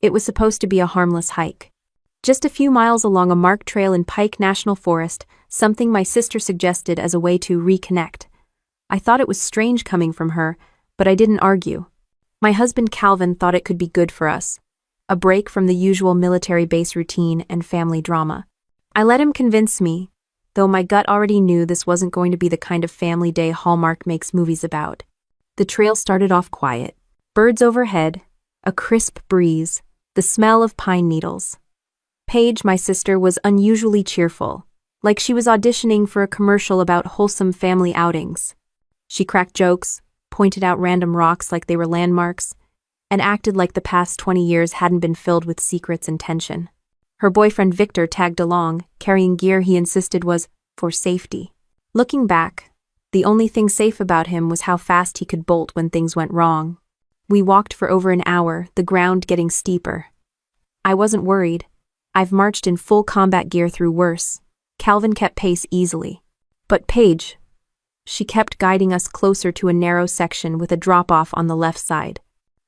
It was supposed to be a harmless hike. Just a few miles along a marked trail in Pike National Forest, something my sister suggested as a way to reconnect. I thought it was strange coming from her, but I didn't argue. My husband Calvin thought it could be good for us. A break from the usual military base routine and family drama. I let him convince me, though my gut already knew this wasn't going to be the kind of family day Hallmark makes movies about. The trail started off quiet. Birds overhead, a crisp breeze, the smell of pine needles. Paige, my sister, was unusually cheerful, like she was auditioning for a commercial about wholesome family outings. She cracked jokes, pointed out random rocks like they were landmarks, and acted like the past 20 years hadn't been filled with secrets and tension. Her boyfriend Victor tagged along, carrying gear he insisted was for safety. Looking back, the only thing safe about him was how fast he could bolt when things went wrong. We walked for over an hour, the ground getting steeper. I wasn't worried. I've marched in full combat gear through worse. Calvin kept pace easily. But Paige, she kept guiding us closer to a narrow section with a drop-off on the left side.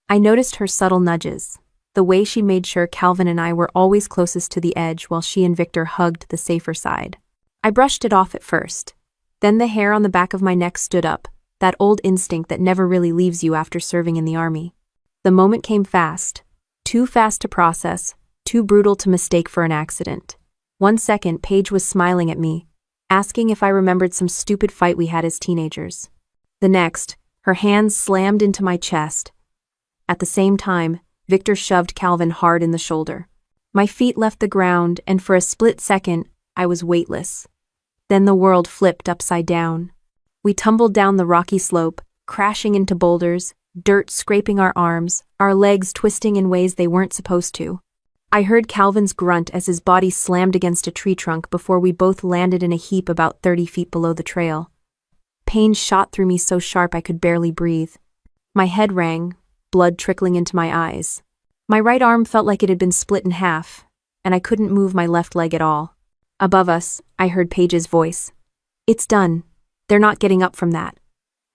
I noticed her subtle nudges, the way she made sure Calvin and I were always closest to the edge while she and Victor hugged the safer side. I brushed it off at first. Then the hair on the back of my neck stood up, that old instinct that never really leaves you after serving in the army. The moment came fast. Too fast to process, too brutal to mistake for an accident. 1 second, Paige was smiling at me, asking if I remembered some stupid fight we had as teenagers. The next, her hands slammed into my chest. At the same time, Victor shoved Calvin hard in the shoulder. My feet left the ground, and for a split second, I was weightless. Then the world flipped upside down. We tumbled down the rocky slope, crashing into boulders, dirt scraping our arms, our legs twisting in ways they weren't supposed to. I heard Calvin's grunt as his body slammed against a tree trunk before we both landed in a heap about 30 feet below the trail. Pain shot through me so sharp I could barely breathe. My head rang, blood trickling into my eyes. My right arm felt like it had been split in half, and I couldn't move my left leg at all. Above us, I heard Paige's voice. "It's done. They're not getting up from that."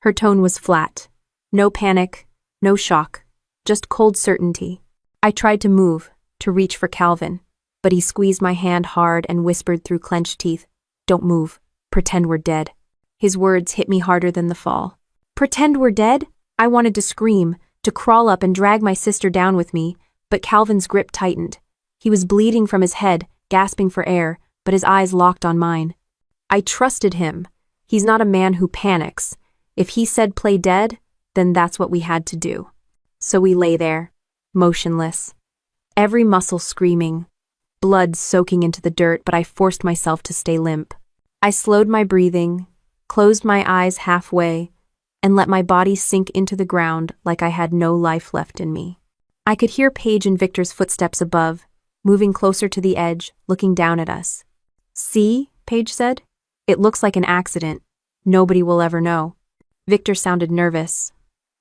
Her tone was flat. No panic, no shock, just cold certainty. I tried to move, to reach for Calvin, but he squeezed my hand hard and whispered through clenched teeth, "Don't move. Pretend we're dead." His words hit me harder than the fall. Pretend we're dead? I wanted to scream, to crawl up and drag my sister down with me, but Calvin's grip tightened. He was bleeding from his head, gasping for air, but his eyes locked on mine. I trusted him. He's not a man who panics. If he said play dead, then that's what we had to do. So we lay there, motionless. Every muscle screaming, blood soaking into the dirt, but I forced myself to stay limp. I slowed my breathing, closed my eyes halfway, and let my body sink into the ground like I had no life left in me. I could hear Paige and Victor's footsteps above, moving closer to the edge, looking down at us. "See," Paige said. "It looks like an accident. Nobody will ever know." Victor sounded nervous.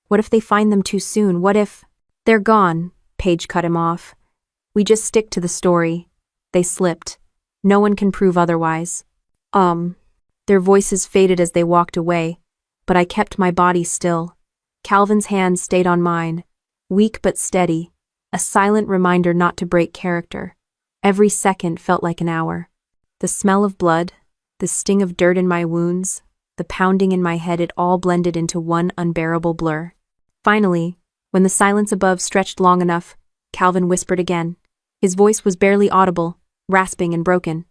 "What if they find them too soon? What if—" "They're gone," Paige cut him off. "We just stick to the story. They slipped. No one can prove otherwise." Their voices faded as they walked away, but I kept my body still. Calvin's hand stayed on mine, weak but steady, a silent reminder not to break character. Every second felt like an hour. The smell of blood, the sting of dirt in my wounds, the pounding in my head, it all blended into one unbearable blur. Finally, when the silence above stretched long enough, Calvin whispered again. His voice was barely audible, rasping and broken.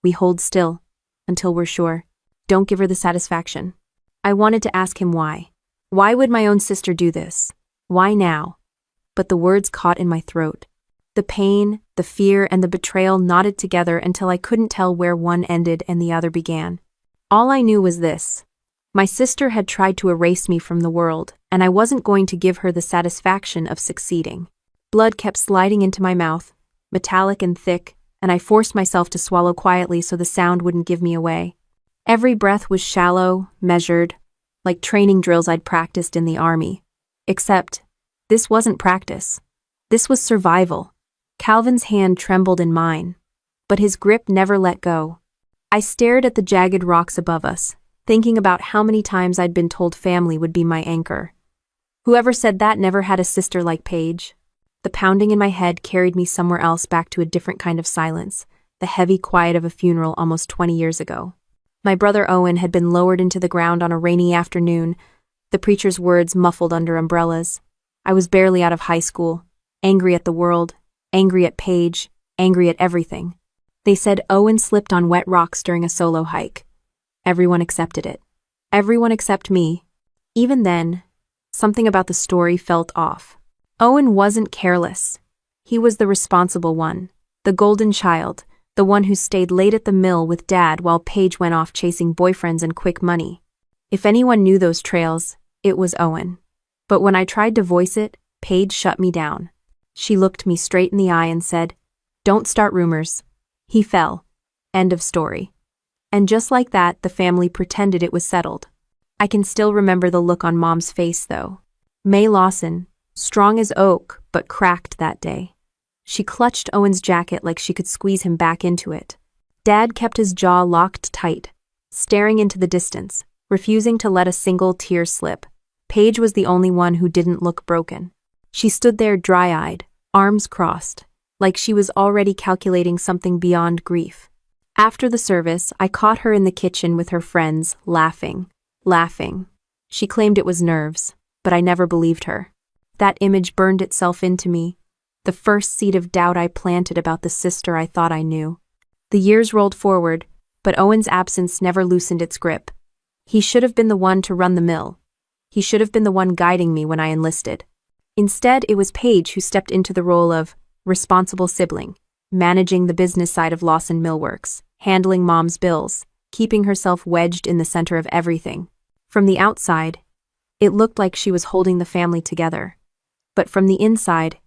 "We hold still, until we're sure. Don't give her the satisfaction." I wanted to ask him why. Why would my own sister do this? Why now? But the words caught in my throat. The pain, the fear, and the betrayal knotted together until I couldn't tell where one ended and the other began. All I knew was this. My sister had tried to erase me from the world, and I wasn't going to give her the satisfaction of succeeding. Blood kept sliding into my mouth, metallic and thick, and I forced myself to swallow quietly so the sound wouldn't give me away. Every breath was shallow, measured, like training drills I'd practiced in the army. Except, this wasn't practice. This was survival. Calvin's hand trembled in mine, but his grip never let go. I stared at the jagged rocks above us, thinking about how many times I'd been told family would be my anchor. Whoever said that never had a sister like Paige. The pounding in my head carried me somewhere else, back to a different kind of silence, the heavy quiet of a funeral almost 20 years ago. My brother Owen had been lowered into the ground on a rainy afternoon, the preacher's words muffled under umbrellas. I was barely out of high school, angry at the world, angry at Paige, angry at everything. They said Owen slipped on wet rocks during a solo hike. Everyone accepted it. Everyone except me. Even then, something about the story felt off. Owen wasn't careless. He was the responsible one, the golden child, the one who stayed late at the mill with Dad while Paige went off chasing boyfriends and quick money. If anyone knew those trails, it was Owen. But when I tried to voice it, Paige shut me down. She looked me straight in the eye and said, "Don't start rumors. He fell. End of story." And just like that, the family pretended it was settled. I can still remember the look on Mom's face, though. May Lawson, strong as oak, but cracked that day. She clutched Owen's jacket like she could squeeze him back into it. Dad kept his jaw locked tight, staring into the distance, refusing to let a single tear slip. Paige was the only one who didn't look broken. She stood there dry-eyed, arms crossed, like she was already calculating something beyond grief. After the service, I caught her in the kitchen with her friends, laughing. She claimed it was nerves, but I never believed her. That image burned itself into me, the first seed of doubt I planted about the sister I thought I knew. The years rolled forward, but Owen's absence never loosened its grip. He should have been the one to run the mill. He should have been the one guiding me when I enlisted. Instead, it was Paige who stepped into the role of responsible sibling, managing the business side of Lawson Millworks, handling Mom's bills, keeping herself wedged in the center of everything. From the outside, it looked like she was holding the family together. But from the inside,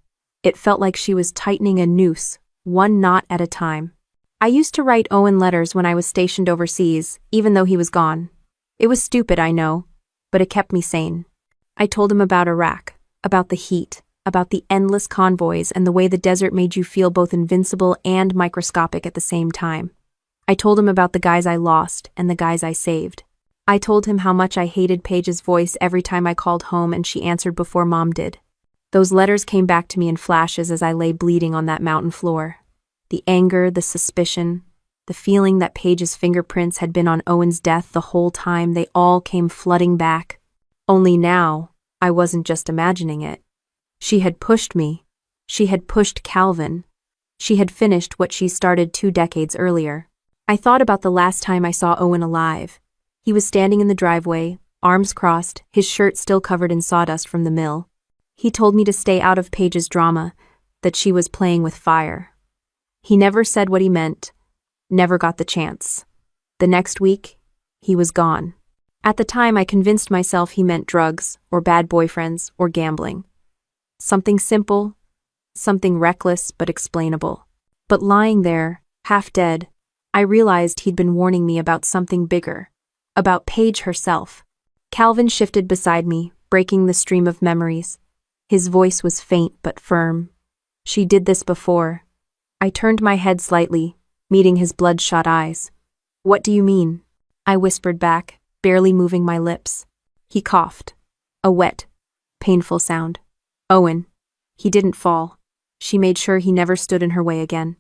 it felt like she was tightening a noose, one knot at a time. I used to write Owen letters when I was stationed overseas, even though he was gone. It was stupid, I know, but it kept me sane. I told him about Iraq, about the heat, about the endless convoys and the way the desert made you feel both invincible and microscopic at the same time. I told him about the guys I lost and the guys I saved. I told him how much I hated Paige's voice every time I called home and she answered before Mom did. Those letters came back to me in flashes as I lay bleeding on that mountain floor. The anger, the suspicion, the feeling that Paige's fingerprints had been on Owen's death the whole time, they all came flooding back. Only now, I wasn't just imagining it. She had pushed me. She had pushed Calvin. She had finished what she started 2 decades earlier. I thought about the last time I saw Owen alive. He was standing in the driveway, arms crossed, his shirt still covered in sawdust from the mill. He told me to stay out of Paige's drama, that she was playing with fire. He never said what he meant, never got the chance. The next week, he was gone. At the time, I convinced myself he meant drugs, or bad boyfriends, or gambling. Something simple, something reckless but explainable. But lying there, half dead, I realized he'd been warning me about something bigger, about Paige herself. Calvin shifted beside me, breaking the stream of memories. His voice was faint but firm. "She did this before." I turned my head slightly, meeting his bloodshot eyes. "What do you mean?" I whispered back, barely moving my lips. He coughed. A wet, painful sound. "Owen. He didn't fall. She made sure he never stood in her way again."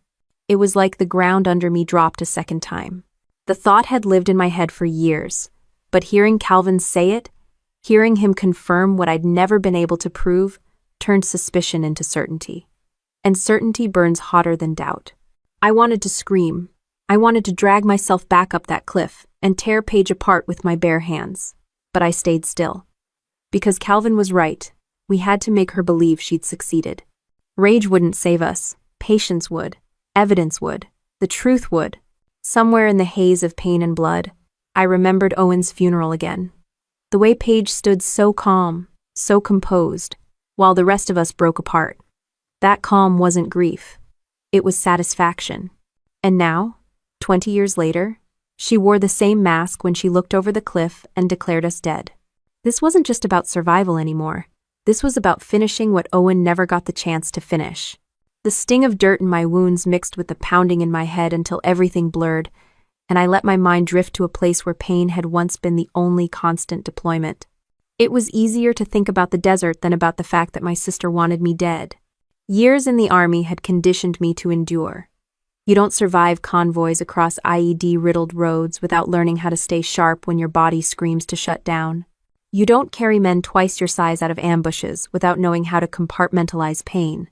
It was like the ground under me dropped a second time. The thought had lived in my head for years, but hearing Calvin say it, hearing him confirm what I'd never been able to prove, turned suspicion into certainty. And certainty burns hotter than doubt. I wanted to scream. I wanted to drag myself back up that cliff and tear Paige apart with my bare hands. But I stayed still. Because Calvin was right, we had to make her believe she'd succeeded. Rage wouldn't save us. Patience would. Evidence would. The truth would. Somewhere in the haze of pain and blood, I remembered Owen's funeral again. The way Paige stood so calm, so composed, while the rest of us broke apart. That calm wasn't grief. It was satisfaction. And now, 20 years later, she wore the same mask when she looked over the cliff and declared us dead. This wasn't just about survival anymore. This was about finishing what Owen never got the chance to finish. The sting of dirt in my wounds mixed with the pounding in my head until everything blurred, and I let my mind drift to a place where pain had once been the only constant deployment. It was easier to think about the desert than about the fact that my sister wanted me dead. Years in the army had conditioned me to endure. You don't survive convoys across IED-riddled roads without learning how to stay sharp when your body screams to shut down. You don't carry men twice your size out of ambushes without knowing how to compartmentalize pain.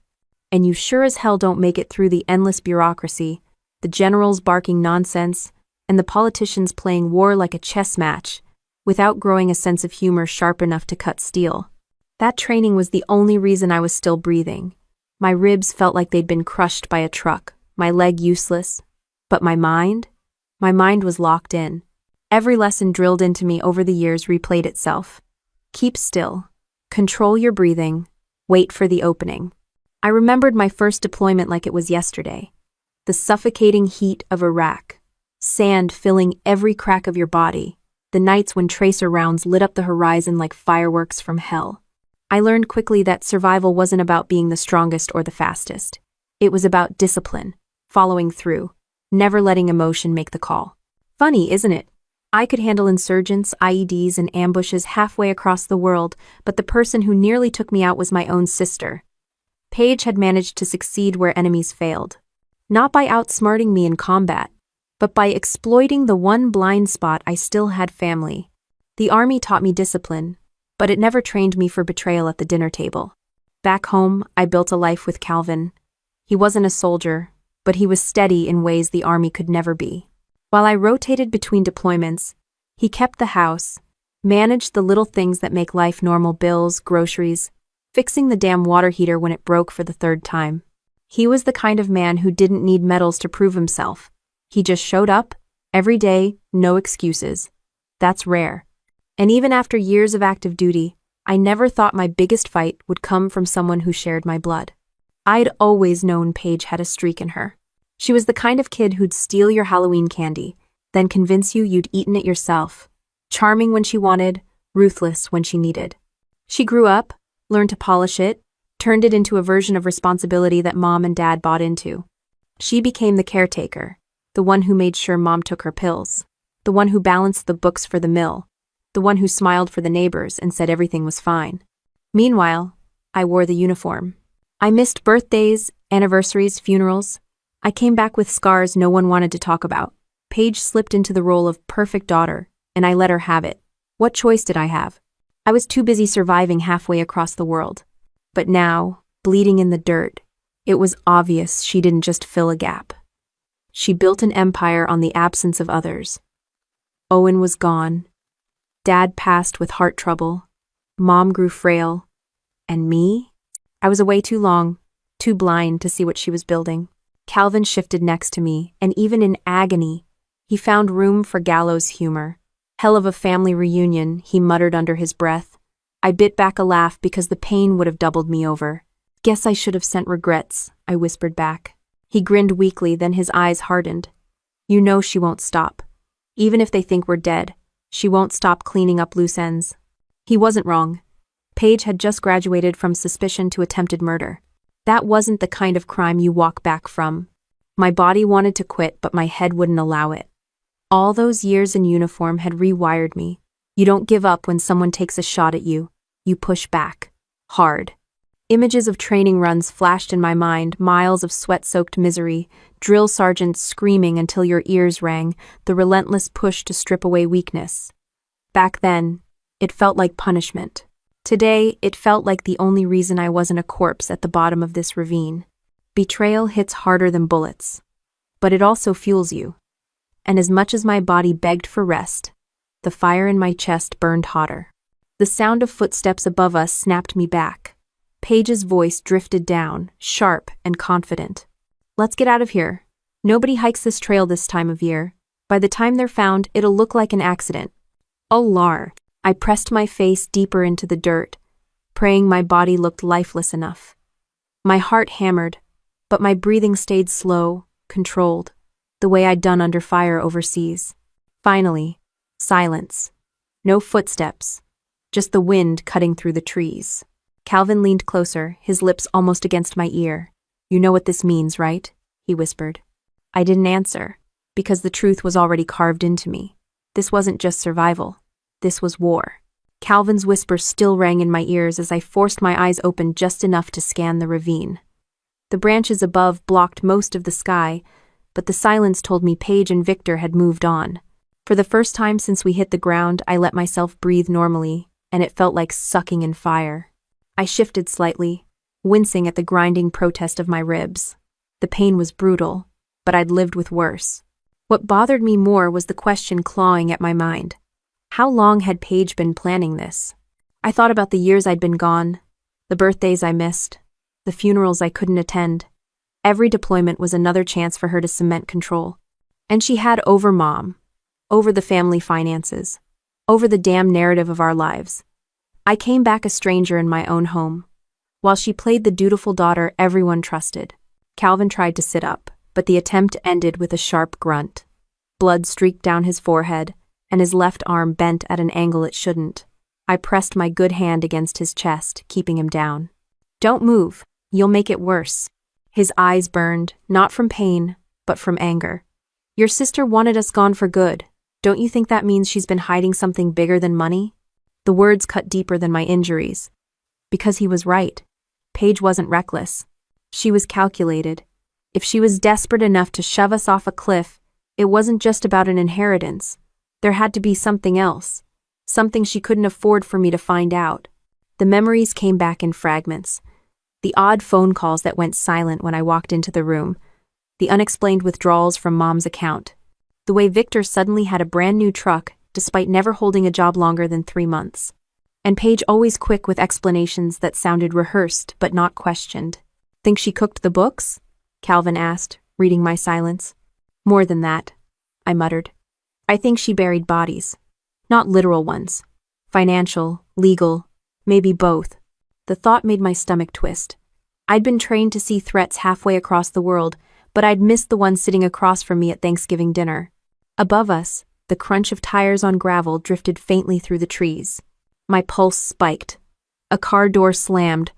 And you sure as hell don't make it through the endless bureaucracy, the generals barking nonsense, and the politicians playing war like a chess match, without growing a sense of humor sharp enough to cut steel. That training was the only reason I was still breathing. My ribs felt like they'd been crushed by a truck, my leg useless. But my mind? My mind was locked in. Every lesson drilled into me over the years replayed itself. Keep still. Control your breathing. Wait for the opening. I remembered my first deployment like it was yesterday. The suffocating heat of Iraq. Sand filling every crack of your body. The nights when tracer rounds lit up the horizon like fireworks from hell. I learned quickly that survival wasn't about being the strongest or the fastest. It was about discipline, following through, never letting emotion make the call. Funny, isn't it? I could handle insurgents, IEDs, and ambushes halfway across the world, but the person who nearly took me out was my own sister. Paige had managed to succeed where enemies failed. Not by outsmarting me in combat, but by exploiting the one blind spot I still had: family. The army taught me discipline, but it never trained me for betrayal at the dinner table. Back home, I built a life with Calvin. He wasn't a soldier, but he was steady in ways the army could never be. While I rotated between deployments, he kept the house, managed the little things that make life normal: bills, groceries, fixing the damn water heater when it broke for the third time. He was the kind of man who didn't need medals to prove himself. He just showed up, every day, no excuses. That's rare. And even after years of active duty, I never thought my biggest fight would come from someone who shared my blood. I'd always known Paige had a streak in her. She was the kind of kid who'd steal your Halloween candy, then convince you you'd eaten it yourself. Charming when she wanted, ruthless when she needed. She grew up, learned to polish it, turned it into a version of responsibility that Mom and Dad bought into. She became the caretaker, the one who made sure Mom took her pills, the one who balanced the books for the mill, the one who smiled for the neighbors and said everything was fine. Meanwhile, I wore the uniform. I missed birthdays, anniversaries, funerals. I came back with scars no one wanted to talk about. Paige slipped into the role of perfect daughter, and I let her have it. What choice did I have? I was too busy surviving halfway across the world. But now, bleeding in the dirt, it was obvious she didn't just fill a gap. She built an empire on the absence of others. Owen was gone. Dad passed with heart trouble. Mom grew frail. And me? I was away too long, too blind to see what she was building. Calvin shifted next to me, and even in agony, he found room for gallows humor. Hell of a family reunion, he muttered under his breath. I bit back a laugh because the pain would have doubled me over. Guess I should have sent regrets, I whispered back. He grinned weakly, then his eyes hardened. You know she won't stop. Even if they think we're dead, she won't stop cleaning up loose ends. He wasn't wrong. Paige had just graduated from suspicion to attempted murder. That wasn't the kind of crime you walk back from. My body wanted to quit, but my head wouldn't allow it. All those years in uniform had rewired me. You don't give up when someone takes a shot at you. You push back. Hard. Images of training runs flashed in my mind, miles of sweat-soaked misery, drill sergeants screaming until your ears rang, the relentless push to strip away weakness. Back then, it felt like punishment. Today, it felt like the only reason I wasn't a corpse at the bottom of this ravine. Betrayal hits harder than bullets. But it also fuels you. And as much as my body begged for rest, the fire in my chest burned hotter. The sound of footsteps above us snapped me back. Paige's voice drifted down, sharp and confident. Let's get out of here. Nobody hikes this trail this time of year. By the time they're found, it'll look like an accident. Oh, Lar. I pressed my face deeper into the dirt, praying my body looked lifeless enough. My heart hammered, but my breathing stayed slow, controlled, the way I'd done under fire overseas. Finally, silence. No footsteps, just the wind cutting through the trees. Calvin leaned closer, his lips almost against my ear. You know what this means, right? He whispered. I didn't answer, because the truth was already carved into me. This wasn't just survival. This was war. Calvin's whisper still rang in my ears as I forced my eyes open just enough to scan the ravine. The branches above blocked most of the sky, but the silence told me Paige and Victor had moved on. For the first time since we hit the ground, I let myself breathe normally, and it felt like sucking in fire. I shifted slightly, wincing at the grinding protest of my ribs. The pain was brutal, but I'd lived with worse. What bothered me more was the question clawing at my mind. How long had Paige been planning this? I thought about the years I'd been gone, the birthdays I missed, the funerals I couldn't attend. Every deployment was another chance for her to cement control. And she had over Mom, over the family finances, over the damn narrative of our lives. I came back a stranger in my own home, while she played the dutiful daughter everyone trusted. Calvin tried to sit up, but the attempt ended with a sharp grunt. Blood streaked down his forehead, and his left arm bent at an angle it shouldn't. I pressed my good hand against his chest, keeping him down. "Don't move, you'll make it worse." His eyes burned, not from pain, but from anger. "Your sister wanted us gone for good. Don't you think that means she's been hiding something bigger than money?" The words cut deeper than my injuries. Because he was right. Paige wasn't reckless. She was calculated. If she was desperate enough to shove us off a cliff, it wasn't just about an inheritance. There had to be something else. Something she couldn't afford for me to find out. The memories came back in fragments. The odd phone calls that went silent when I walked into the room. The unexplained withdrawals from Mom's account. The way Victor suddenly had a brand new truck, despite never holding a job longer than 3 months. And Paige always quick with explanations that sounded rehearsed but not questioned. "Think she cooked the books?" Calvin asked, reading my silence. "More than that," I muttered. "I think she buried bodies. Not literal ones. Financial, legal, maybe both." The thought made my stomach twist. I'd been trained to see threats halfway across the world, but I'd missed the one sitting across from me at Thanksgiving dinner. Above us, the crunch of tires on gravel drifted faintly through the trees. My pulse spiked. A car door slammed,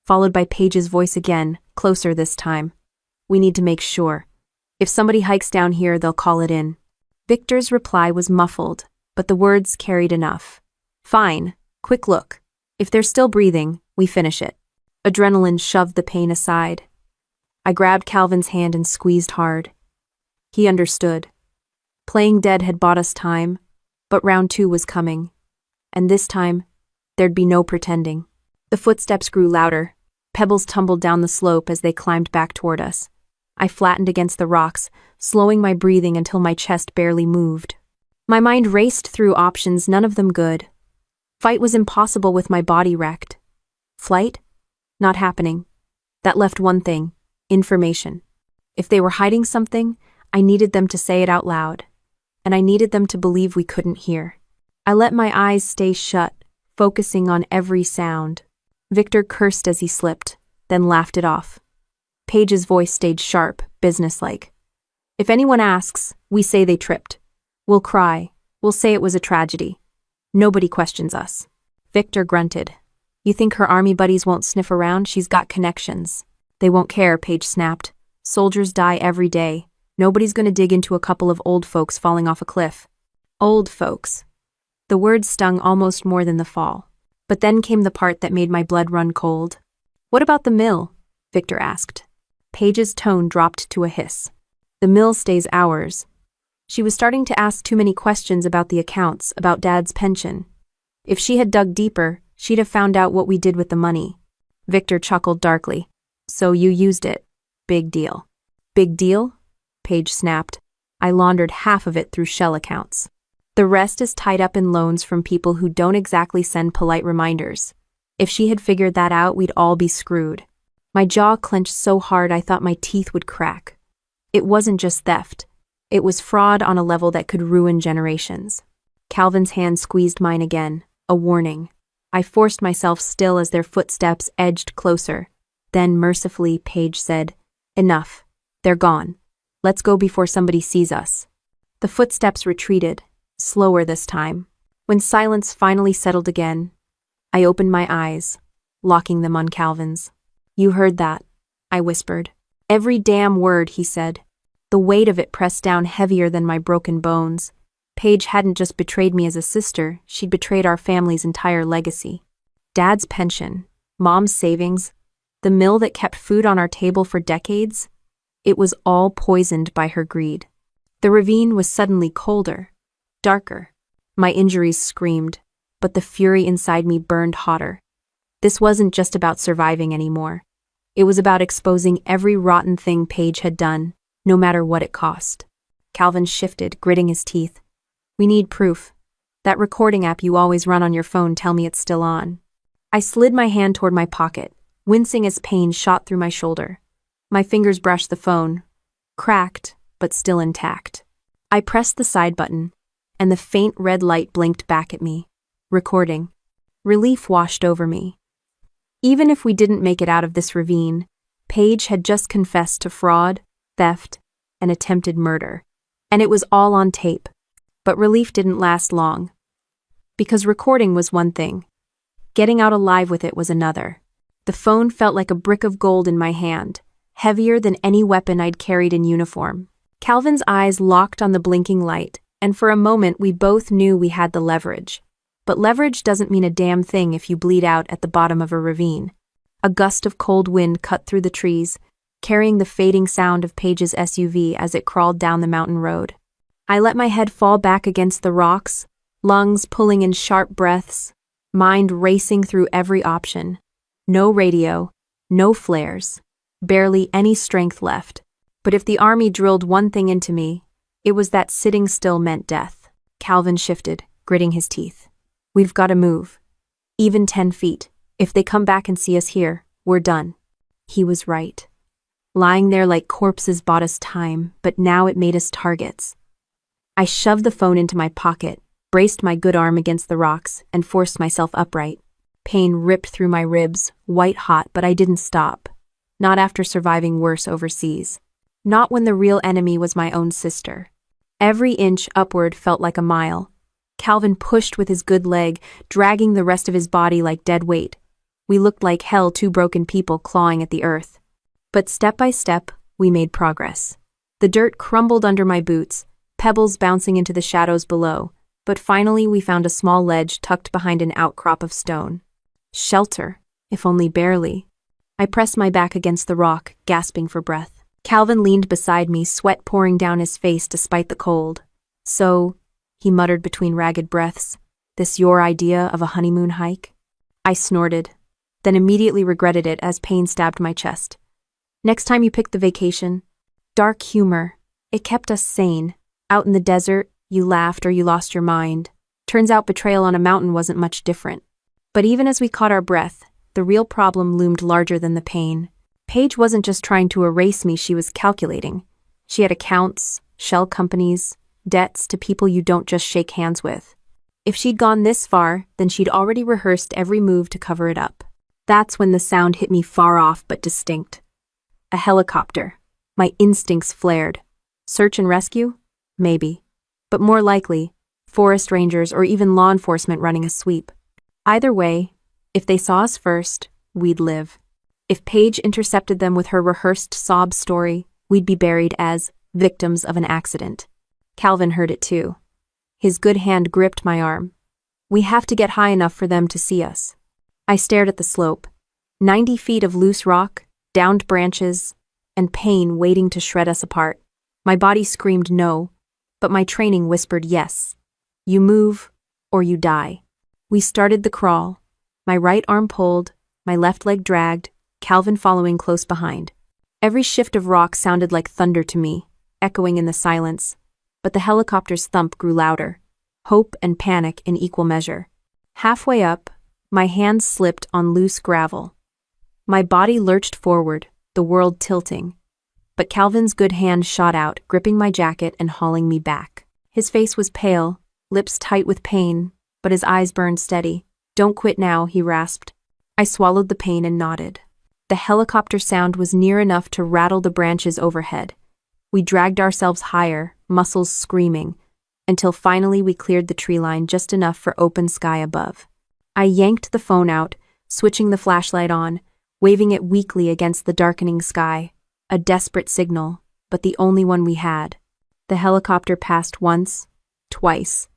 followed by Paige's voice again, closer this time. "We need to make sure. If somebody hikes down here, they'll call it in." Victor's reply was muffled, but the words carried enough. "Fine. Quick look. If they're still breathing, we finish it." Adrenaline shoved the pain aside. I grabbed Calvin's hand and squeezed hard. He understood. Playing dead had bought us time, but round 2 was coming. And this time, there'd be no pretending. The footsteps grew louder. Pebbles tumbled down the slope as they climbed back toward us. I flattened against the rocks, slowing my breathing until my chest barely moved. My mind raced through options, none of them good. Fight was impossible with my body wrecked. Flight? Not happening. That left one thing: information. If they were hiding something, I needed them to say it out loud. And I needed them to believe we couldn't hear. I let my eyes stay shut, focusing on every sound. Victor cursed as he slipped, then laughed it off. Paige's voice stayed sharp, businesslike. "If anyone asks, we say they tripped. We'll cry. We'll say it was a tragedy. Nobody questions us." Victor grunted. "You think her army buddies won't sniff around? She's got connections." "They won't care," Paige snapped. "Soldiers die every day. Nobody's gonna dig into a couple of old folks falling off a cliff." Old folks. The word stung almost more than the fall. But then came the part that made my blood run cold. "What about the mill?" Victor asked. Paige's tone dropped to a hiss. "The mill stays ours." She was starting to ask too many questions about the accounts, about Dad's pension. If she had dug deeper, she'd have found out what we did with the money. Victor chuckled darkly. "So you used it. Big deal." "Big deal?" Paige snapped. "I laundered half of it through shell accounts. The rest is tied up in loans from people who don't exactly send polite reminders. If she had figured that out, we'd all be screwed." My jaw clenched so hard I thought my teeth would crack. It wasn't just theft. It was fraud on a level that could ruin generations. Calvin's hand squeezed mine again, a warning. I forced myself still as their footsteps edged closer. Then, mercifully, Paige said, "Enough. They're gone. Let's go before somebody sees us." The footsteps retreated, slower this time. When silence finally settled again, I opened my eyes, locking them on Calvin's. "You heard that," I whispered. "Every damn word," he said. The weight of it pressed down heavier than my broken bones. Paige hadn't just betrayed me as a sister, she'd betrayed our family's entire legacy. Dad's pension, Mom's savings, The mill that kept food on our table for decades? It was all poisoned by her greed. The ravine was suddenly colder, darker. My injuries screamed, but the fury inside me burned hotter. This wasn't just about surviving anymore. It was about exposing every rotten thing Paige had done, no matter what it cost. Calvin shifted, gritting his teeth. We need proof. That recording app you always run on your phone, tell me it's still on. I slid my hand toward my pocket, wincing as pain shot through my shoulder. My fingers brushed the phone, cracked, but still intact. I pressed the side button, and the faint red light blinked back at me. Recording. Relief washed over me. Even if we didn't make it out of this ravine, Paige had just confessed to fraud, theft, and attempted murder. And it was all on tape. But relief didn't last long. Because recording was one thing. Getting out alive with it was another. The phone felt like a brick of gold in my hand, heavier than any weapon I'd carried in uniform. Calvin's eyes locked on the blinking light, and for a moment we both knew we had the leverage. But leverage doesn't mean a damn thing if you bleed out at the bottom of a ravine. A gust of cold wind cut through the trees, carrying the fading sound of Paige's SUV as it crawled down the mountain road. I let my head fall back against the rocks, lungs pulling in sharp breaths, mind racing through every option. No radio, no flares, barely any strength left. But if the army drilled one thing into me, it was that sitting still meant death. Calvin shifted, gritting his teeth. We've got to move. Even 10 feet. If they come back and see us here, we're done. He was right. Lying there like corpses bought us time, but now it made us targets. I shoved the phone into my pocket, braced my good arm against the rocks, and forced myself upright. Pain ripped through my ribs, white hot, but I didn't stop. Not after surviving worse overseas. Not when the real enemy was my own sister. Every inch upward felt like a mile. Calvin pushed with his good leg, dragging the rest of his body like dead weight. We looked like hell, two broken people clawing at the earth. But step by step, we made progress. The dirt crumbled under my boots, pebbles bouncing into the shadows below, but finally we found a small ledge tucked behind an outcrop of stone. Shelter, if only barely. I pressed my back against the rock, gasping for breath. Calvin leaned beside me, sweat pouring down his face despite the cold. So, he muttered between ragged breaths, this your idea of a honeymoon hike? I snorted, then immediately regretted it as pain stabbed my chest. Next time you picked the vacation. Dark humor. It kept us sane. Out in the desert, you laughed or you lost your mind. Turns out betrayal on a mountain wasn't much different. But even as we caught our breath, the real problem loomed larger than the pain. Paige wasn't just trying to erase me, she was calculating. She had accounts, shell companies, debts to people you don't just shake hands with. If she'd gone this far, then she'd already rehearsed every move to cover it up. That's when the sound hit me far off but distinct. A helicopter. My instincts flared. Search and rescue? Maybe. But more likely, forest rangers or even law enforcement running a sweep. Either way, if they saw us first, we'd live. If Paige intercepted them with her rehearsed sob story, we'd be buried as victims of an accident. Calvin heard it too. His good hand gripped my arm. We have to get high enough for them to see us. I stared at the slope. 90 feet of loose rock, downed branches, and pain waiting to shred us apart. My body screamed no, but my training whispered yes. You move, or you die. We started the crawl. My right arm pulled, my left leg dragged, Calvin following close behind. Every shift of rock sounded like thunder to me, echoing in the silence, but the helicopter's thump grew louder, hope and panic in equal measure. Halfway up, my hands slipped on loose gravel. My body lurched forward, the world tilting, but Calvin's good hand shot out, gripping my jacket and hauling me back. His face was pale, lips tight with pain, but his eyes burned steady. Don't quit now, he rasped. I swallowed the pain and nodded. The helicopter sound was near enough to rattle the branches overhead. We dragged ourselves higher, muscles screaming, until finally we cleared the tree line just enough for open sky above. I yanked the phone out, switching the flashlight on, waving it weakly against the darkening sky, a desperate signal, but the only one we had. The helicopter passed once, twice,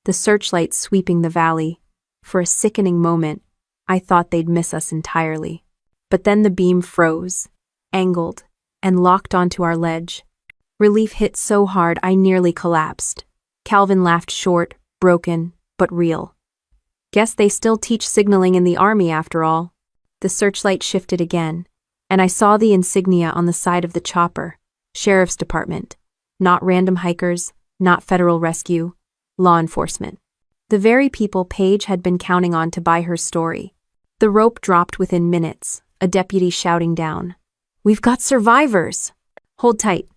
the searchlight sweeping the valley. For a sickening moment, I thought they'd miss us entirely. But then the beam froze, angled, and locked onto our ledge. Relief hit so hard I nearly collapsed. Calvin laughed short, broken, but real. Guess they still teach signaling in the army after all. The searchlight shifted again, and I saw the insignia on the side of the chopper. Sheriff's Department. Not random hikers, not federal rescue, law enforcement. The very people Paige had been counting on to buy her story. The rope dropped within minutes, a deputy shouting down. "We've got survivors!" "Hold tight."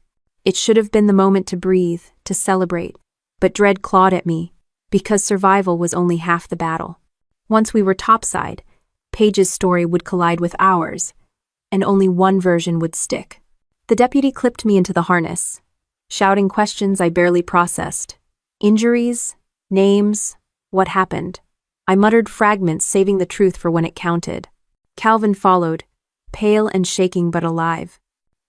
It should have been the moment to breathe, to celebrate, but dread clawed at me, because survival was only half the battle. Once we were topside, Paige's story would collide with ours, and only one version would stick. The deputy clipped me into the harness, shouting questions I barely processed. Injuries? Names? What happened? I muttered fragments, saving the truth for when it counted. Calvin followed, pale and shaking but alive.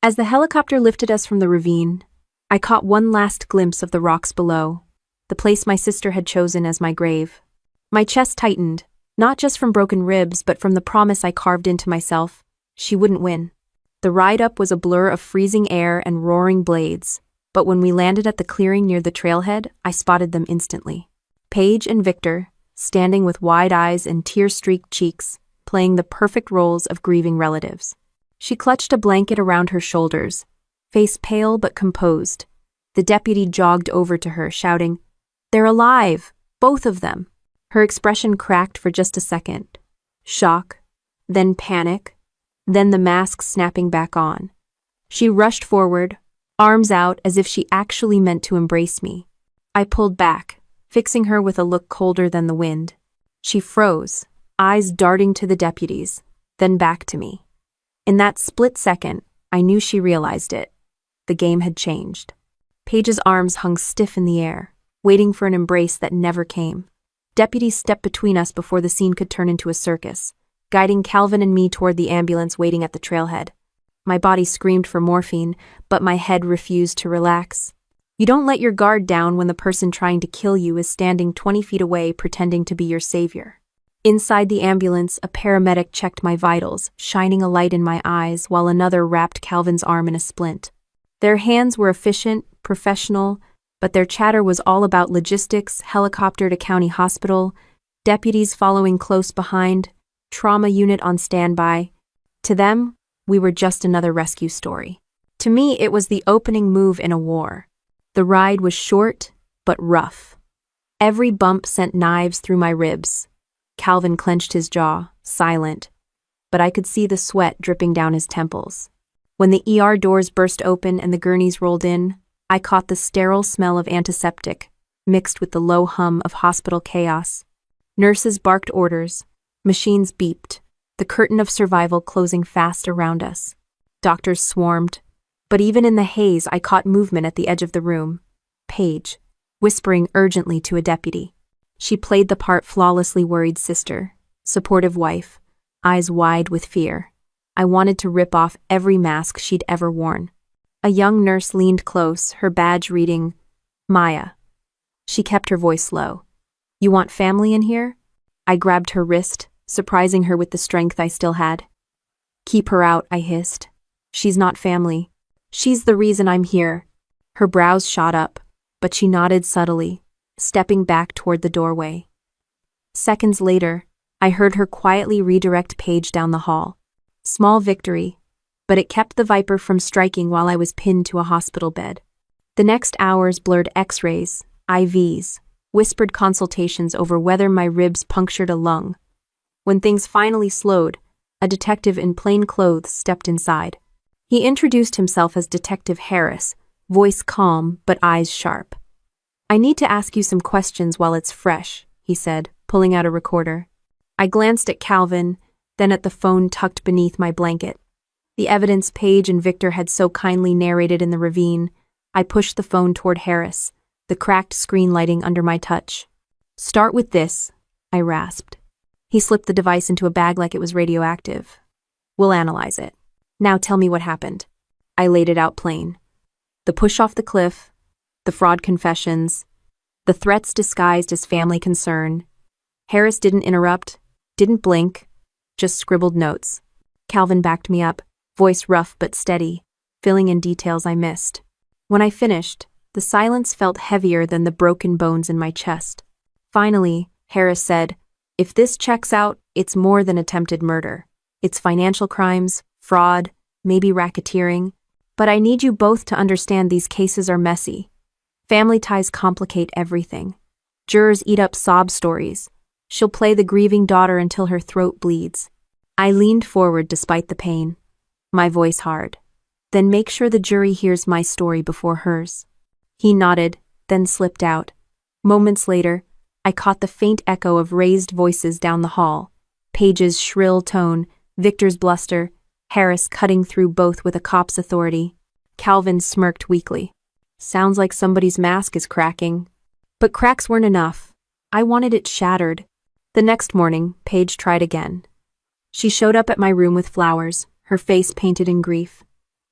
As the helicopter lifted us from the ravine, I caught one last glimpse of the rocks below, the place my sister had chosen as my grave. My chest tightened, not just from broken ribs but from the promise I carved into myself. She wouldn't win. The ride up was a blur of freezing air and roaring blades, but when we landed at the clearing near the trailhead, I spotted them instantly. Paige and Victor, standing with wide eyes and tear-streaked cheeks, playing the perfect roles of grieving relatives. She clutched a blanket around her shoulders, face pale but composed. The deputy jogged over to her, shouting, "They're alive! Both of them!" Her expression cracked for just a second. Shock, then panic, then the mask snapping back on. She rushed forward, arms out as if she actually meant to embrace me. I pulled back, fixing her with a look colder than the wind. She froze, eyes darting to the deputies, then back to me. In that split second, I knew she realized it. The game had changed. Paige's arms hung stiff in the air, waiting for an embrace that never came. Deputies stepped between us before the scene could turn into a circus, guiding Calvin and me toward the ambulance waiting at the trailhead. My body screamed for morphine, but my head refused to relax. You don't let your guard down when the person trying to kill you is standing 20 feet away pretending to be your savior. Inside the ambulance, a paramedic checked my vitals, shining a light in my eyes while another wrapped Calvin's arm in a splint. Their hands were efficient, professional, but their chatter was all about logistics, helicopter to county hospital, deputies following close behind, trauma unit on standby. To them, we were just another rescue story. To me, it was the opening move in a war. The ride was short, but rough. Every bump sent knives through my ribs. Calvin clenched his jaw, silent, but I could see the sweat dripping down his temples. When the ER doors burst open and the gurneys rolled in, I caught the sterile smell of antiseptic, mixed with the low hum of hospital chaos. Nurses barked orders, machines beeped, the curtain of survival closing fast around us. Doctors swarmed, but even in the haze I caught movement at the edge of the room. Paige, whispering urgently to a deputy. She played the part flawlessly worried sister, supportive wife, eyes wide with fear. I wanted to rip off every mask she'd ever worn. A young nurse leaned close, her badge reading, Maya. She kept her voice low. "You want family in here?" I grabbed her wrist, surprising her with the strength I still had. "Keep her out," I hissed. "She's not family. She's the reason I'm here." Her brows shot up, but she nodded subtly, stepping back toward the doorway. Seconds later, I heard her quietly redirect Paige down the hall. Small victory, but it kept the Viper from striking while I was pinned to a hospital bed. The next hours blurred X-rays, IVs, whispered consultations over whether my ribs punctured a lung. When things finally slowed, a detective in plain clothes stepped inside. He introduced himself as Detective Harris, voice calm but eyes sharp. "I need to ask you some questions while it's fresh," he said, pulling out a recorder. I glanced at Calvin, then at the phone tucked beneath my blanket. The evidence Paige and Victor had so kindly narrated in the ravine. I pushed the phone toward Harris, the cracked screen lighting under my touch. "Start with this," I rasped. He slipped the device into a bag like it was radioactive. "We'll analyze it. Now tell me what happened." I laid it out plain. The push off the cliff, the fraud confessions, the threats disguised as family concern. Harris didn't interrupt, didn't blink, just scribbled notes. Calvin backed me up, voice rough but steady, filling in details I missed. When I finished, the silence felt heavier than the broken bones in my chest. Finally, Harris said, "If this checks out, it's more than attempted murder. It's financial crimes, fraud, maybe racketeering. But I need you both to understand these cases are messy. Family ties complicate everything. Jurors eat up sob stories. She'll play the grieving daughter until her throat bleeds." I leaned forward despite the pain, my voice hard. "Then make sure the jury hears my story before hers." He nodded, then slipped out. Moments later, I caught the faint echo of raised voices down the hall. Paige's shrill tone, Victor's bluster, Harris cutting through both with a cop's authority. Calvin smirked weakly. "Sounds like somebody's mask is cracking." But cracks weren't enough. I wanted it shattered. The next morning, Paige tried again. She showed up at my room with flowers, her face painted in grief.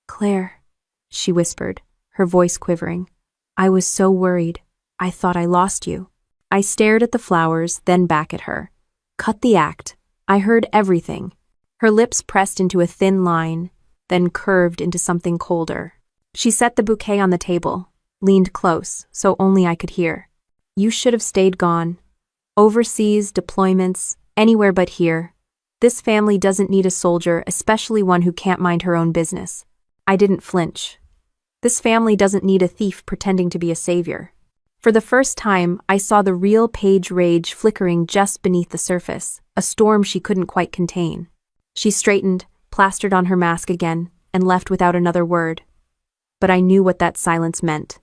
"Claire," she whispered, her voice quivering. "I was so worried. I thought I lost you." I stared at the flowers, then back at her. Cut the act. I heard everything. Her lips pressed into a thin line, then curved into something colder. She set the bouquet on the table, leaned close, so only I could hear. "You should have stayed gone. Overseas, deployments, anywhere but here. This family doesn't need a soldier, especially one who can't mind her own business." I didn't flinch. This family doesn't need a thief pretending to be a savior. For the first time, I saw the real Paige rage flickering just beneath the surface, a storm she couldn't quite contain. She straightened, plastered on her mask again, and left without another word. But I knew what that silence meant.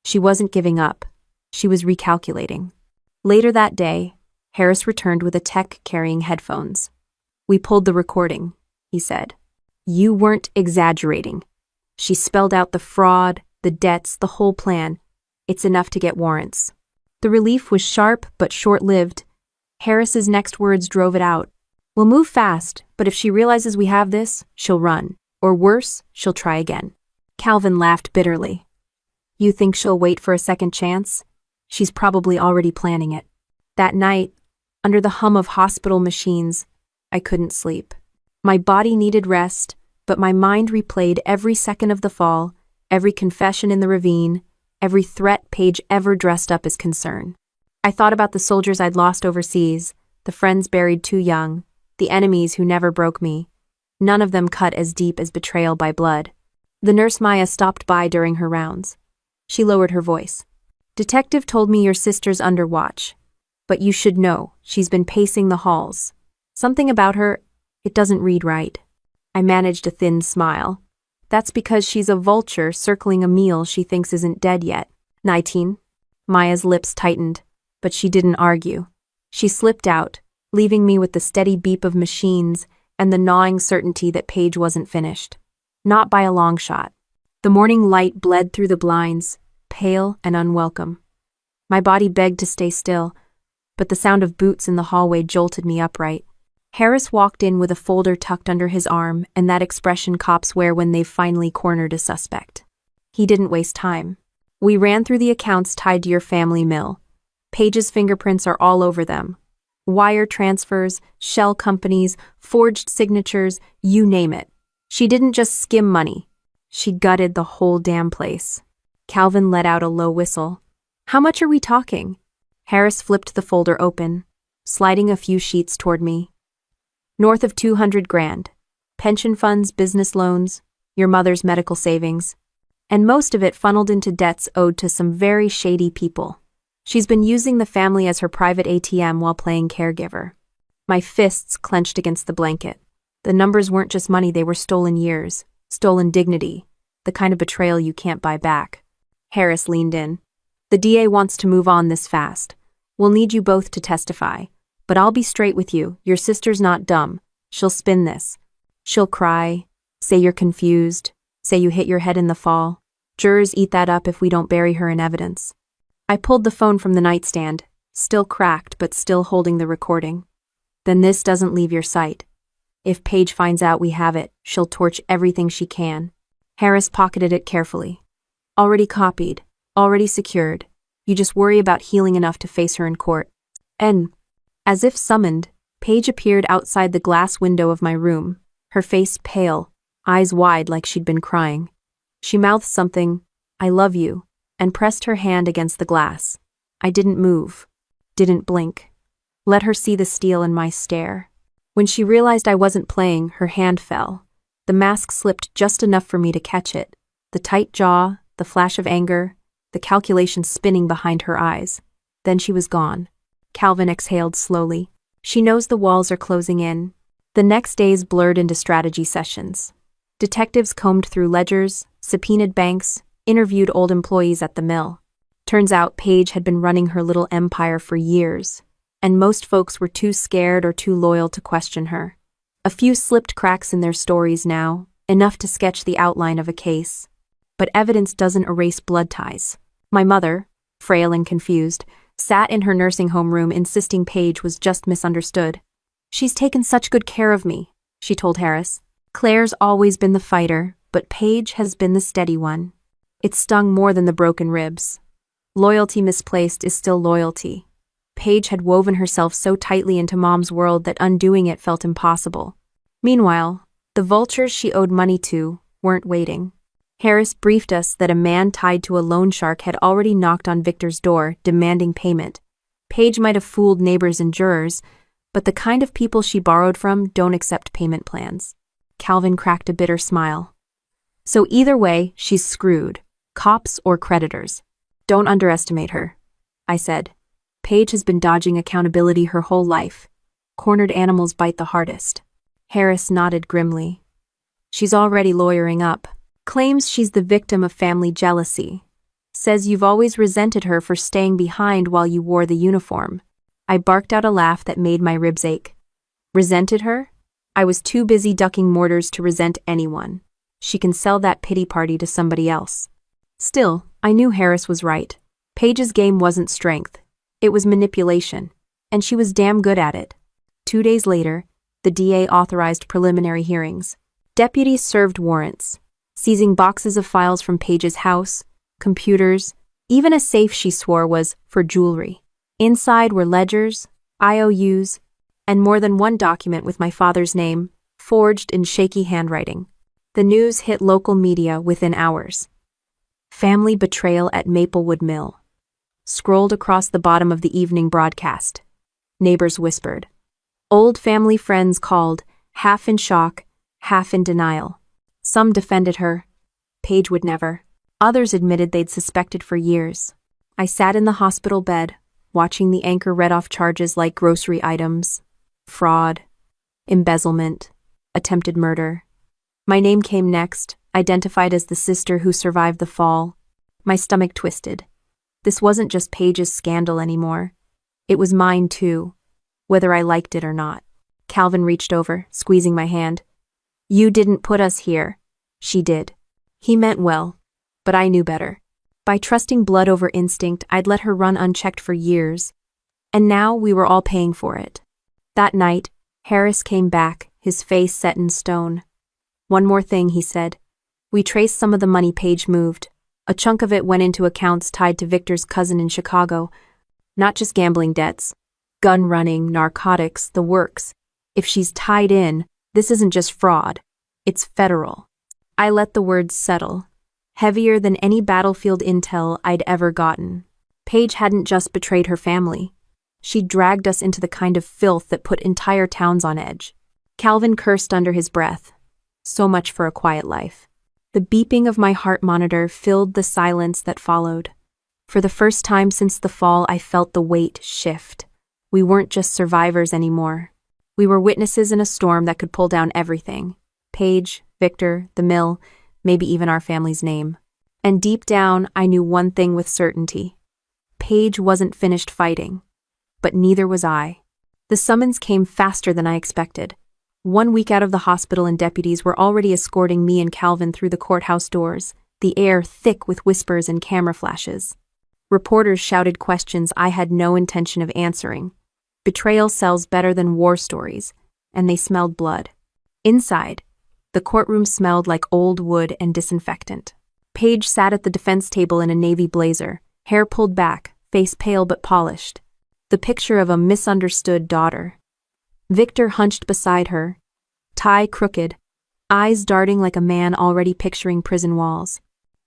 She wasn't giving up. She was recalculating. Later that day, Harris returned with a tech carrying headphones. "We pulled the recording," he said. "You weren't exaggerating. She spelled out the fraud, the debts, the whole plan. It's enough to get warrants." The relief was sharp but short-lived. Harris's next words drove it out. "We'll move fast, but if she realizes we have this, she'll run. Or worse, she'll try again." Calvin laughed bitterly. "You think she'll wait for a second chance? She's probably already planning it." That night, under the hum of hospital machines, I couldn't sleep. My body needed rest, but my mind replayed every second of the fall, every confession in the ravine, every threat Paige ever dressed up as concern. I thought about the soldiers I'd lost overseas, the friends buried too young, the enemies who never broke me. None of them cut as deep as betrayal by blood. The nurse Maya stopped by during her rounds. She lowered her voice. "Detective told me your sister's under watch. But you should know, she's been pacing the halls. Something about her, it doesn't read right." I managed a thin smile. "That's because she's a vulture circling a meal she thinks isn't dead yet." 19. Maya's lips tightened, but she didn't argue. She slipped out, leaving me with the steady beep of machines and the gnawing certainty that Paige wasn't finished. Not by a long shot. The morning light bled through the blinds, pale and unwelcome. My body begged to stay still, but the sound of boots in the hallway jolted me upright. Harris walked in with a folder tucked under his arm and that expression cops wear when they've finally cornered a suspect. He didn't waste time. "We ran through the accounts tied to your family mill. Paige's fingerprints are all over them. Wire transfers, shell companies, forged signatures, you name it. She didn't just skim money. She gutted the whole damn place." Calvin let out a low whistle. "How much are we talking?" Harris flipped the folder open, sliding a few sheets toward me. "North of 200 grand. Pension funds, business loans, your mother's medical savings. And most of it funneled into debts owed to some very shady people. She's been using the family as her private ATM while playing caregiver." My fists clenched against the blanket. The numbers weren't just money, they were stolen years, stolen dignity, the kind of betrayal you can't buy back. Harris leaned in. "The DA wants to move on this fast. We'll need you both to testify. But I'll be straight with you, your sister's not dumb. She'll spin this. She'll cry, say you're confused, say you hit your head in the fall. Jurors eat that up if we don't bury her in evidence." I pulled the phone from the nightstand, still cracked but still holding the recording. "Then this doesn't leave your sight. If Paige finds out we have it, she'll torch everything she can." Harris pocketed it carefully. "Already copied, already secured. You just worry about healing enough to face her in court." And, as if summoned, Paige appeared outside the glass window of my room, her face pale, eyes wide like she'd been crying. She mouthed something, "I love you," and pressed her hand against the glass. I didn't move, didn't blink. Let her see the steel in my stare. When she realized I wasn't playing, her hand fell. The mask slipped just enough for me to catch it. The tight jaw, the flash of anger, the calculation spinning behind her eyes. Then she was gone. Calvin exhaled slowly. She knows the walls are closing in. The next days blurred into strategy sessions. Detectives combed through ledgers, subpoenaed banks, interviewed old employees at the mill. Turns out Paige had been running her little empire for years, and most folks were too scared or too loyal to question her. A few slipped cracks in their stories now, enough to sketch the outline of a case. But evidence doesn't erase blood ties. My mother, frail and confused, sat in her nursing home room insisting Paige was just misunderstood. "She's taken such good care of me," she told Harris. "Claire's always been the fighter, but Paige has been the steady one." It stung more than the broken ribs. Loyalty misplaced is still loyalty. Paige had woven herself so tightly into Mom's world that undoing it felt impossible. Meanwhile, the vultures she owed money to weren't waiting. Harris briefed us that a man tied to a loan shark had already knocked on Victor's door, demanding payment. Paige might have fooled neighbors and jurors, but the kind of people she borrowed from don't accept payment plans. Calvin cracked a bitter smile. "So either way, she's screwed, cops or creditors. Don't underestimate her," I said. "Paige has been dodging accountability her whole life. Cornered animals bite the hardest." Harris nodded grimly. "She's already lawyering up. Claims she's the victim of family jealousy. Says you've always resented her for staying behind while you wore the uniform." I barked out a laugh that made my ribs ache. Resented her? I was too busy ducking mortars to resent anyone. She can sell that pity party to somebody else. Still, I knew Harris was right. Paige's game wasn't strength. It was manipulation, and she was damn good at it. 2 days later, the DA authorized preliminary hearings. Deputies served warrants, seizing boxes of files from Paige's house, computers, even a safe she swore was for jewelry. Inside were ledgers, IOUs, and more than one document with my father's name, forged in shaky handwriting. The news hit local media within hours. "Family betrayal at Maplewood Mill." Scrolled across the bottom of the evening broadcast. Neighbors whispered. Old family friends called, half in shock, half in denial. Some defended her. Paige would never. Others admitted they'd suspected for years. I sat in the hospital bed, watching the anchor read off charges like grocery items, fraud, embezzlement, attempted murder. My name came next, identified as the sister who survived the fall. My stomach twisted. This wasn't just Paige's scandal anymore. It was mine too, whether I liked it or not. Calvin reached over, squeezing my hand. "You didn't put us here." She did. He meant well, but I knew better. By trusting blood over instinct, I'd let her run unchecked for years. And now we were all paying for it. That night, Harris came back, his face set in stone. "One more thing," he said. "We traced some of the money Paige moved. A chunk of it went into accounts tied to Victor's cousin in Chicago. Not just gambling debts. Gun running, narcotics, the works. If she's tied in, this isn't just fraud. It's federal." I let the words settle. Heavier than any battlefield intel I'd ever gotten. Paige hadn't just betrayed her family. She'd dragged us into the kind of filth that put entire towns on edge. Calvin cursed under his breath. So much for a quiet life. The beeping of my heart monitor filled the silence that followed. For the first time since the fall, I felt the weight shift. We weren't just survivors anymore. We were witnesses in a storm that could pull down everything. Paige, Victor, the mill, maybe even our family's name. And deep down, I knew one thing with certainty. Paige wasn't finished fighting. But neither was I. The summons came faster than I expected. 1 week out of the hospital and deputies were already escorting me and Calvin through the courthouse doors, the air thick with whispers and camera flashes. Reporters shouted questions I had no intention of answering. Betrayal sells better than war stories, and they smelled blood. Inside, the courtroom smelled like old wood and disinfectant. Paige sat at the defense table in a navy blazer, hair pulled back, face pale but polished. The picture of a misunderstood daughter. Victor hunched beside her, tie crooked, eyes darting like a man already picturing prison walls.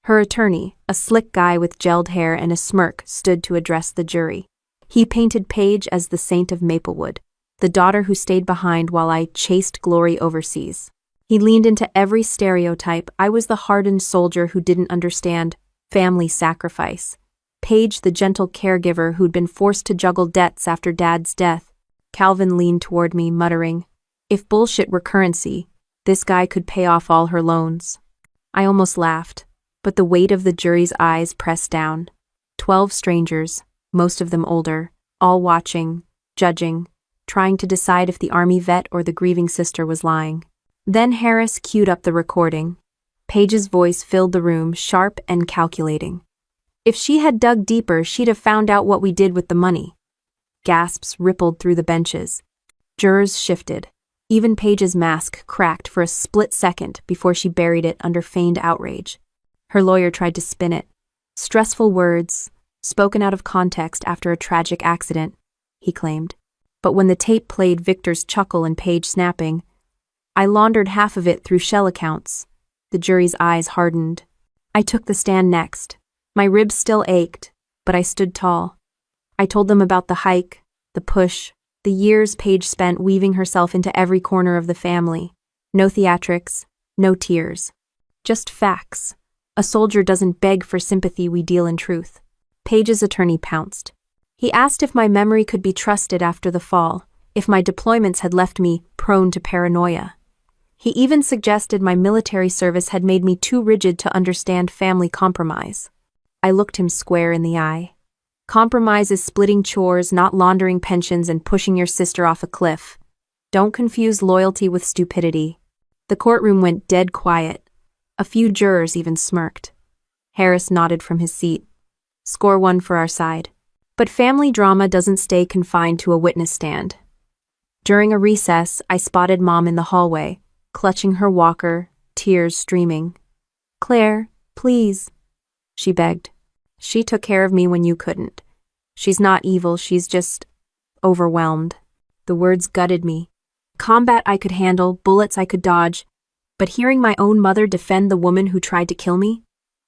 Her attorney, a slick guy with gelled hair and a smirk, stood to address the jury. He painted Paige as the saint of Maplewood, the daughter who stayed behind while I chased glory overseas. He leaned into every stereotype. I was the hardened soldier who didn't understand family sacrifice. Paige, the gentle caregiver who'd been forced to juggle debts after Dad's death. Calvin leaned toward me, muttering, "If bullshit were currency, this guy could pay off all her loans." I almost laughed, but the weight of the jury's eyes pressed down. 12 strangers, most of them older, all watching, judging, trying to decide if the army vet or the grieving sister was lying. Then Harris queued up the recording. Paige's voice filled the room, sharp and calculating. "If she had dug deeper, she'd have found out what we did with the money." Gasps rippled through the benches. Jurors shifted. Even Paige's mask cracked for a split second before she buried it under feigned outrage. Her lawyer tried to spin it. Stressful words, spoken out of context after a tragic accident, he claimed. But when the tape played Victor's chuckle and Paige snapping, I laundered half of it through shell accounts. The jury's eyes hardened. I took the stand next. My ribs still ached, but I stood tall. I told them about the hike, the push, the years Paige spent weaving herself into every corner of the family. No theatrics, no tears. Just facts. A soldier doesn't beg for sympathy, we deal in truth. Paige's attorney pounced. He asked if my memory could be trusted after the fall, if my deployments had left me prone to paranoia. He even suggested my military service had made me too rigid to understand family compromise. I looked him square in the eye. Compromise is splitting chores, not laundering pensions and pushing your sister off a cliff. Don't confuse loyalty with stupidity. The courtroom went dead quiet. A few jurors even smirked. Harris nodded from his seat. Score 1 for our side. But family drama doesn't stay confined to a witness stand. During a recess, I spotted Mom in the hallway, clutching her walker, tears streaming. "Claire, please," she begged. "She took care of me when you couldn't. She's not evil, she's just overwhelmed." The words gutted me. Combat I could handle, bullets I could dodge, but hearing my own mother defend the woman who tried to kill me,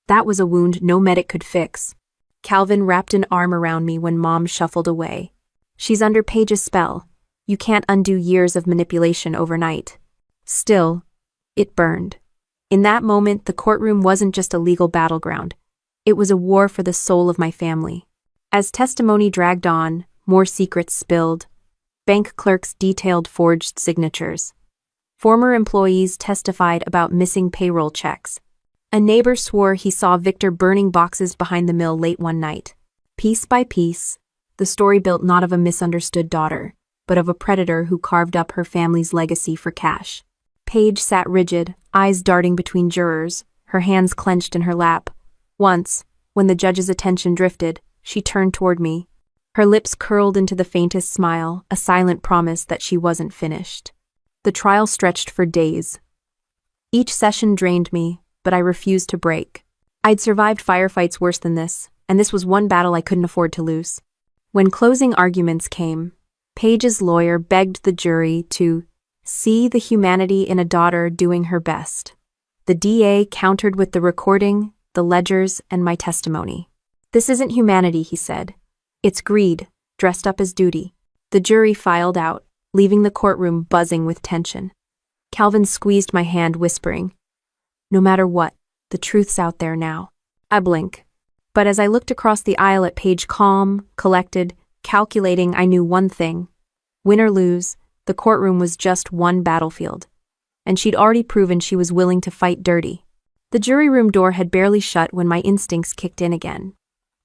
that was a wound no medic could fix. Calvin wrapped an arm around me when Mom shuffled away. "She's under Paige's spell. You can't undo years of manipulation overnight." Still, it burned. In that moment, the courtroom wasn't just a legal battleground. It was a war for the soul of my family. As testimony dragged on, more secrets spilled. Bank clerks detailed forged signatures. Former employees testified about missing payroll checks. A neighbor swore he saw Victor burning boxes behind the mill late one night. Piece by piece, the story built not of a misunderstood daughter, but of a predator who carved up her family's legacy for cash. Paige sat rigid, eyes darting between jurors, her hands clenched in her lap. Once, when the judge's attention drifted, she turned toward me. Her lips curled into the faintest smile, a silent promise that she wasn't finished. The trial stretched for days. Each session drained me, but I refused to break. I'd survived firefights worse than this, and this was one battle I couldn't afford to lose. When closing arguments came, Paige's lawyer begged the jury to see the humanity in a daughter doing her best. The DA countered with the recording, the ledgers, and my testimony. "This isn't humanity," he said. "It's greed, dressed up as duty." The jury filed out, leaving the courtroom buzzing with tension. Calvin squeezed my hand, whispering, "No matter what, the truth's out there now." I blink. But as I looked across the aisle at Paige, calm, collected, calculating, I knew one thing. Win or lose, the courtroom was just one battlefield. And she'd already proven she was willing to fight dirty. The jury room door had barely shut when my instincts kicked in again.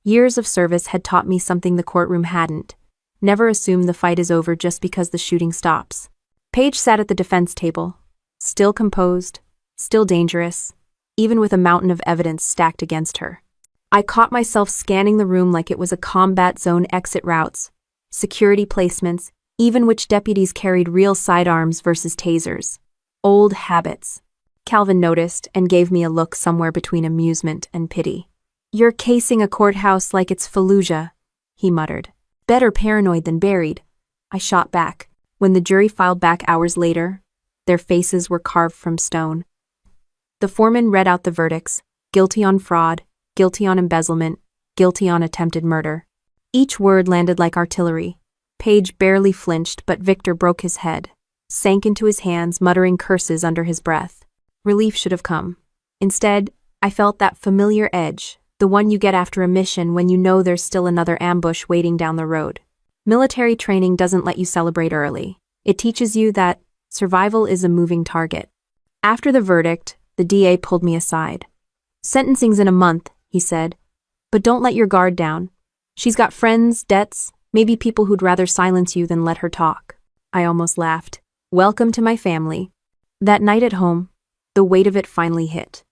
Years of service had taught me something the courtroom hadn't. Never assume the fight is over just because the shooting stops. Paige sat at the defense table, still composed, still dangerous, even with a mountain of evidence stacked against her. I caught myself scanning the room like it was a combat zone, exit routes, security placements, even which deputies carried real sidearms versus tasers. Old habits. Calvin noticed and gave me a look somewhere between amusement and pity. "You're casing a courthouse like it's Fallujah," he muttered. "Better paranoid than buried." I shot back. When the jury filed back hours later, Their faces were carved from stone. The foreman read out the verdicts: guilty on fraud, guilty on embezzlement, guilty on attempted murder. Each word landed like artillery. Paige barely flinched, but Victor broke his head, sank into his hands, muttering curses under his breath. Relief should have come. Instead, I felt that familiar edge, the one you get after a mission when you know there's still another ambush waiting down the road. Military training doesn't let you celebrate early. It teaches you that survival is a moving target. After the verdict, the DA pulled me aside. "Sentencing's in a month," he said, "but don't let your guard down. She's got friends, debts, maybe people who'd rather silence you than let her talk." I almost laughed. Welcome to my family. That night at home, the weight of it finally hit.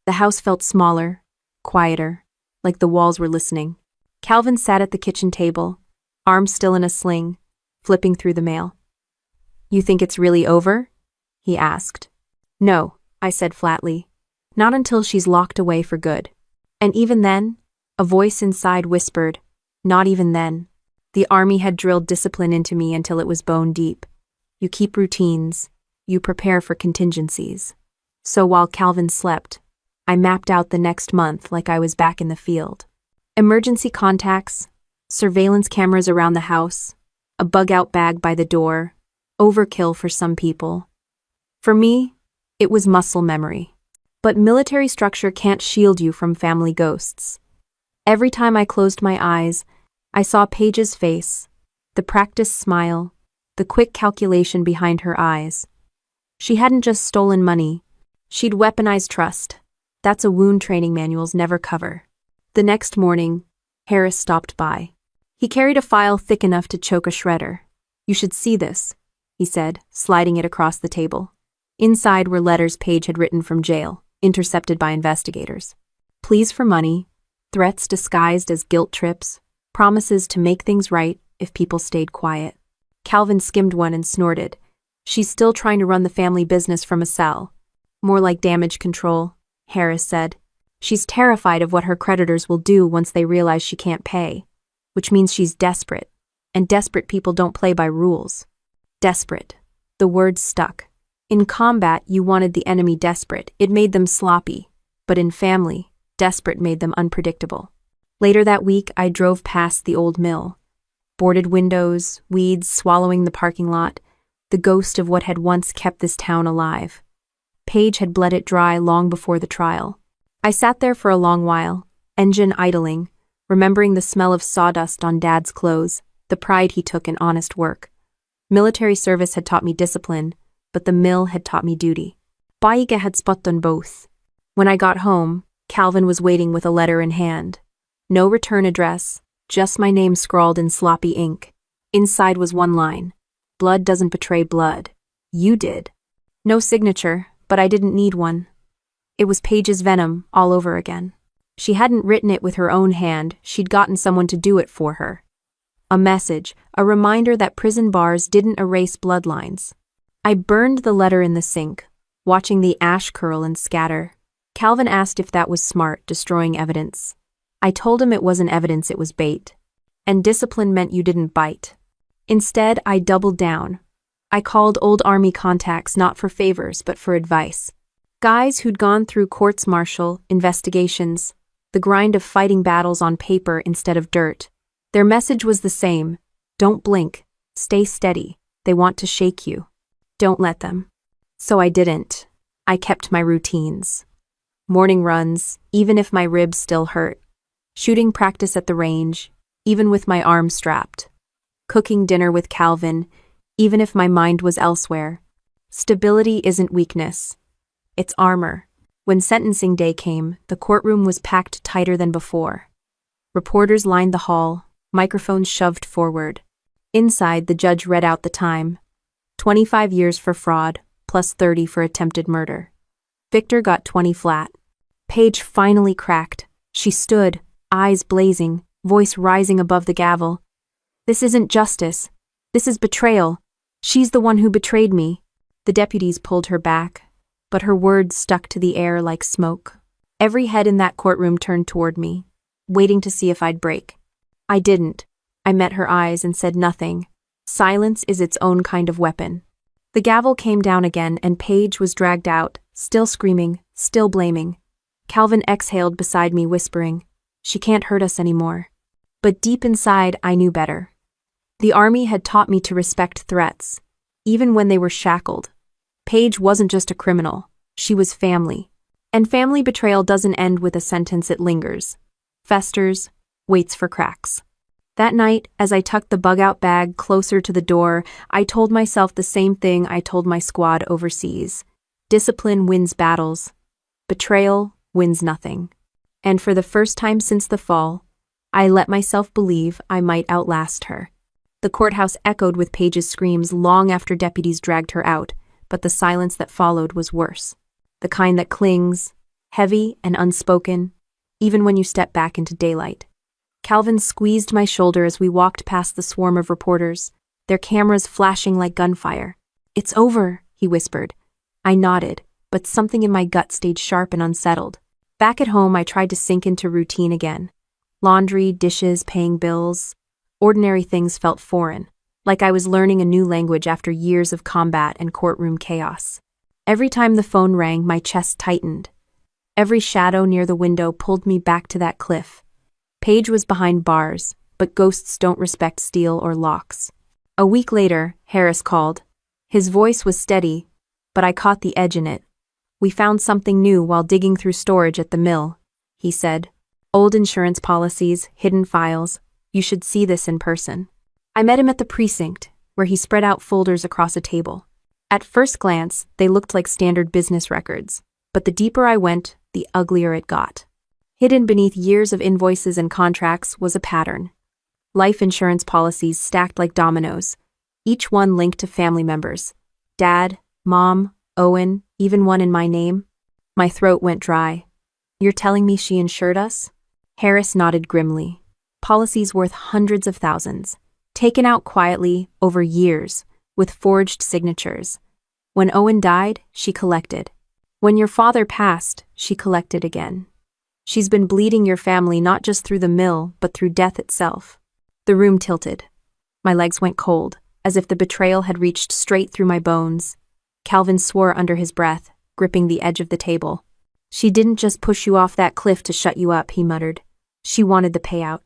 The house felt smaller, quieter, like the walls were listening. Calvin sat at the kitchen table, arms still in a sling, flipping through the mail. "You think it's really over?" he asked. "No," I said flatly. "Not until she's locked away for good." And even then, a voice inside whispered, "Not even then." The army had drilled discipline into me until it was bone deep. You keep routines, you prepare for contingencies. So while Calvin slept, I mapped out the next month like I was back in the field. Emergency contacts, surveillance cameras around the house, a bug-out bag by the door, overkill for some people. For me, it was muscle memory. But military structure can't shield you from family ghosts. Every time I closed my eyes, I saw Paige's face, the practiced smile, the quick calculation behind her eyes. She hadn't just stolen money, she'd weaponized trust. That's a wound training manuals never cover. The next morning, Harris stopped by. He carried a file thick enough to choke a shredder. "You should see this," he said, sliding it across the table. Inside were letters Paige had written from jail, intercepted by investigators. Pleas for money, threats disguised as guilt trips, promises to make things right if people stayed quiet. Calvin skimmed one and snorted. "She's still trying to run the family business from a cell." "More like damage control," Harris said. "She's terrified of what her creditors will do once they realize she can't pay, which means she's desperate, and desperate people don't play by rules." Desperate. The word stuck. In combat, you wanted the enemy desperate. It made them sloppy. But in family, desperate made them unpredictable. Later that week, I drove past the old mill. Boarded windows, weeds swallowing the parking lot, the ghost of what had once kept this town alive. Paige had bled it dry long before the trial. I sat there for a long while, engine idling, remembering the smell of sawdust on Dad's clothes, the pride he took in honest work. Military service had taught me discipline, but the mill had taught me duty. Baige had spot on both. When I got home, Calvin was waiting with a letter in hand. No return address, just my name scrawled in sloppy ink. Inside was one line: "Blood doesn't betray blood. You did." No signature, but I didn't need one. It was Paige's venom all over again. She hadn't written it with her own hand, she'd gotten someone to do it for her. A message, a reminder that prison bars didn't erase bloodlines. I burned the letter in the sink, watching the ash curl and scatter. Calvin asked if that was smart, destroying evidence. I told him it wasn't evidence, it was bait. And discipline meant you didn't bite. Instead, I doubled down. I called old army contacts not for favors, but for advice. Guys who'd gone through courts-martial, investigations, the grind of fighting battles on paper instead of dirt. Their message was the same: don't blink, stay steady, they want to shake you. Don't let them. So I didn't. I kept my routines. Morning runs, even if my ribs still hurt. Shooting practice at the range, even with my arms strapped. Cooking dinner with Calvin, even if my mind was elsewhere. Stability isn't weakness. It's armor. When sentencing day came, the courtroom was packed tighter than before. Reporters lined the hall, microphones shoved forward. Inside, the judge read out the time. 25 years for fraud, plus 30 for attempted murder. Victor got 20 flat. Paige finally cracked. She stood, eyes blazing, voice rising above the gavel. "This isn't justice. This is betrayal. She's the one who betrayed me." The deputies pulled her back, but her words stuck to the air like smoke. Every head in that courtroom turned toward me, waiting to see if I'd break. I didn't. I met her eyes and said nothing. Silence is its own kind of weapon. The gavel came down again and Paige was dragged out, still screaming, still blaming. Calvin exhaled beside me, whispering, "She can't hurt us anymore." But deep inside, I knew better. The army had taught me to respect threats, even when they were shackled. Paige wasn't just a criminal, she was family. And family betrayal doesn't end with a sentence, it lingers, festers, waits for cracks. That night, as I tucked the bug-out bag closer to the door, I told myself the same thing I told my squad overseas. Discipline wins battles. Betrayal wins nothing. And for the first time since the fall, I let myself believe I might outlast her. The courthouse echoed with Paige's screams long after deputies dragged her out, but the silence that followed was worse. The kind that clings, heavy and unspoken, even when you step back into daylight. Calvin squeezed my shoulder as we walked past the swarm of reporters, their cameras flashing like gunfire. "It's over," he whispered. I nodded, but something in my gut stayed sharp and unsettled. Back at home, I tried to sink into routine again. Laundry, dishes, paying bills. Ordinary things felt foreign, like I was learning a new language after years of combat and courtroom chaos. Every time the phone rang, my chest tightened. Every shadow near the window pulled me back to that cliff. Paige was behind bars, but ghosts don't respect steel or locks. A week later, Harris called. His voice was steady, but I caught the edge in it. "We found something new while digging through storage at the mill," he said. "Old insurance policies, hidden files. You should see this in person." I met him at the precinct, where he spread out folders across a table. At first glance, they looked like standard business records, but the deeper I went, the uglier it got. Hidden beneath years of invoices and contracts was a pattern. Life insurance policies stacked like dominoes, each one linked to family members. Dad, Mom, Owen, even one in my name. My throat went dry. "You're telling me she insured us?" Harris nodded grimly. Policies worth hundreds of thousands, taken out quietly over years, with forged signatures. When Owen died, she collected. When your father passed, she collected again. She's been bleeding your family not just through the mill, but through death itself. The room tilted. My legs went cold, as if the betrayal had reached straight through my bones. Calvin swore under his breath, gripping the edge of the table. "She didn't just push you off that cliff to shut you up," he muttered. "She wanted the payout."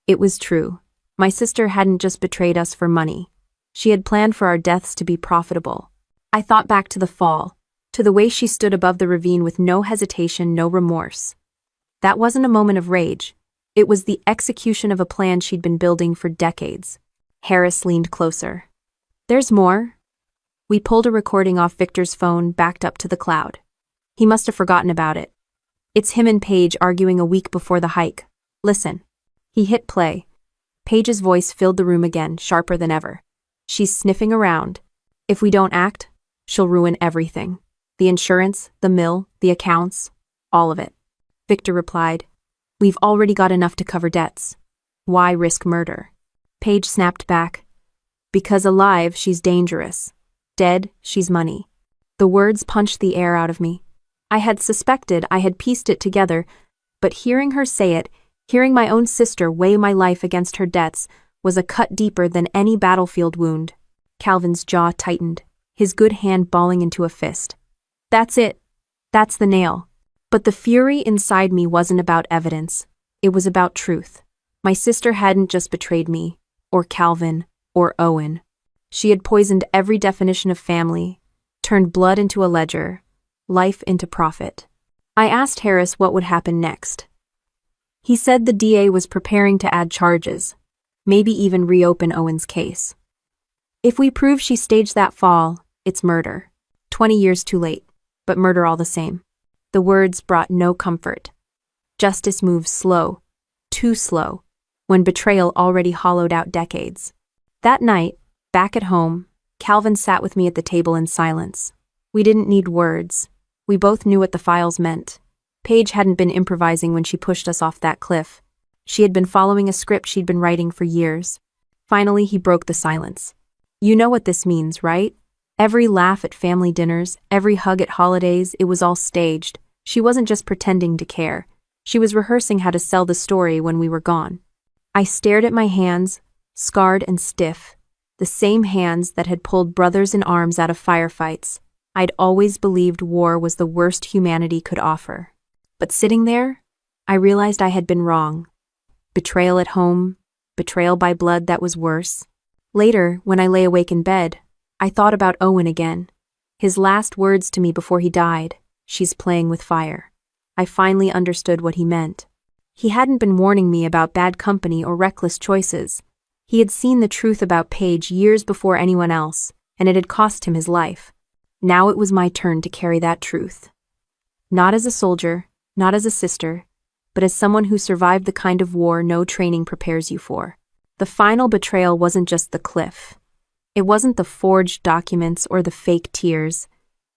It was true. My sister hadn't just betrayed us for money. She had planned for our deaths to be profitable. I thought back to the fall, to the way she stood above the ravine with no hesitation, no remorse. That wasn't a moment of rage. It was the execution of a plan she'd been building for decades. Harris leaned closer. "There's more." We pulled a recording off Victor's phone, backed up to the cloud. He must have forgotten about it. "It's him and Paige arguing a week before the hike. Listen." He hit play. Paige's voice filled the room again, sharper than ever. "She's sniffing around. If we don't act, she'll ruin everything. The insurance, the mill, the accounts, all of it." Victor replied, "We've already got enough to cover debts. Why risk murder?" Paige snapped back, "Because alive, she's dangerous. Dead, she's money." The words punched the air out of me. I had suspected, I had pieced it together, but hearing her say it, hearing my own sister weigh my life against her debts, was a cut deeper than any battlefield wound. Calvin's jaw tightened, his good hand balling into a fist. "That's it. That's the nail." But the fury inside me wasn't about evidence. It was about truth. My sister hadn't just betrayed me, or Calvin, or Owen. She had poisoned every definition of family, turned blood into a ledger, life into profit. I asked Harris what would happen next. He said the DA was preparing to add charges, maybe even reopen Owen's case. "If we prove she staged that fall, it's murder. 20 years too late, but murder all the same." The words brought no comfort. Justice moves slow, too slow, when betrayal already hollowed out decades. That night, back at home, Calvin sat with me at the table in silence. We didn't need words. We both knew what the files meant. Paige hadn't been improvising when she pushed us off that cliff. She had been following a script she'd been writing for years. Finally, he broke the silence. "You know what this means, right? Every laugh at family dinners, every hug at holidays, it was all staged. She wasn't just pretending to care. She was rehearsing how to sell the story when we were gone." I stared at my hands, scarred and stiff. the same hands that had pulled brothers in arms out of firefights. I'd always believed war was the worst humanity could offer. But sitting there, I realized I had been wrong. Betrayal at home, betrayal by blood that was worse. Later, when I lay awake in bed, I thought about Owen again. His last words to me before he died, "She's playing with fire." I finally understood what he meant. He hadn't been warning me about bad company or reckless choices. He had seen the truth about Paige years before anyone else, and it had cost him his life. Now it was my turn to carry that truth. Not as a soldier, not as a sister, but as someone who survived the kind of war no training prepares you for. The final betrayal wasn't just the cliff. It wasn't the forged documents or the fake tears.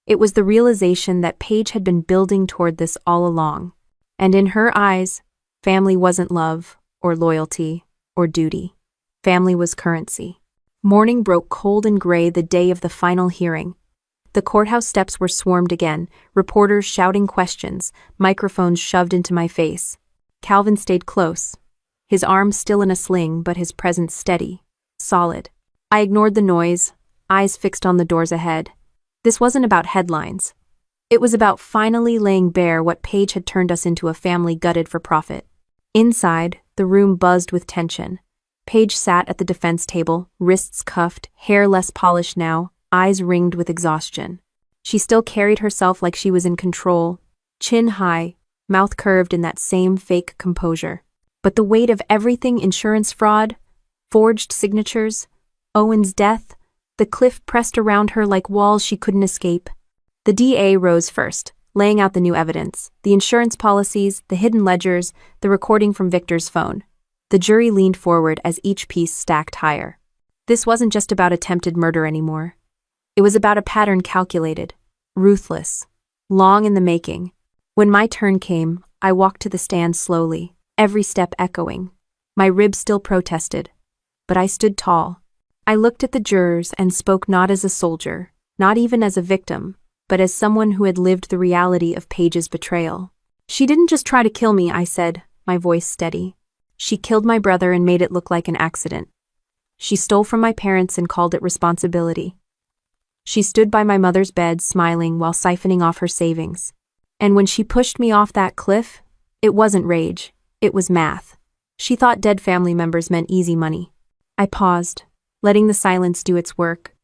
It was the realization that Paige had been building toward this all along. And in her eyes, family wasn't love, or loyalty, or duty. Family was currency. Morning broke cold and gray the day of the final hearing. The courthouse steps were swarmed again, reporters shouting questions, microphones shoved into my face. Calvin stayed close, his arm still in a sling but his presence steady, solid. I ignored the noise, eyes fixed on the doors ahead. This wasn't about headlines. It was about finally laying bare what Paige had turned us into, a family gutted for profit. Inside, the room buzzed with tension. Paige sat at the defense table, wrists cuffed, hair less polished now, eyes ringed with exhaustion. She still carried herself like she was in control, chin high, mouth curved in that same fake composure. But the weight of everything, insurance fraud, forged signatures, Owen's death, the cliff pressed around her like walls she couldn't escape. The DA rose first, laying out the new evidence, the insurance policies, the hidden ledgers, the recording from Victor's phone. The jury leaned forward as each piece stacked higher. This wasn't just about attempted murder anymore. It was about a pattern calculated, ruthless, long in the making. When my turn came, I walked to the stand slowly, every step echoing. My ribs still protested, but I stood tall. I looked at the jurors and spoke not as a soldier, not even as a victim, but as someone who had lived the reality of Paige's betrayal. "She didn't just try to kill me," I said, my voice steady. "She killed my brother and made it look like an accident. She stole from my parents and called it responsibility. She stood by my mother's bed, smiling while siphoning off her savings. And when she pushed me off that cliff, it wasn't rage, it was math. She thought dead family members meant easy money." I paused, letting the silence do its work.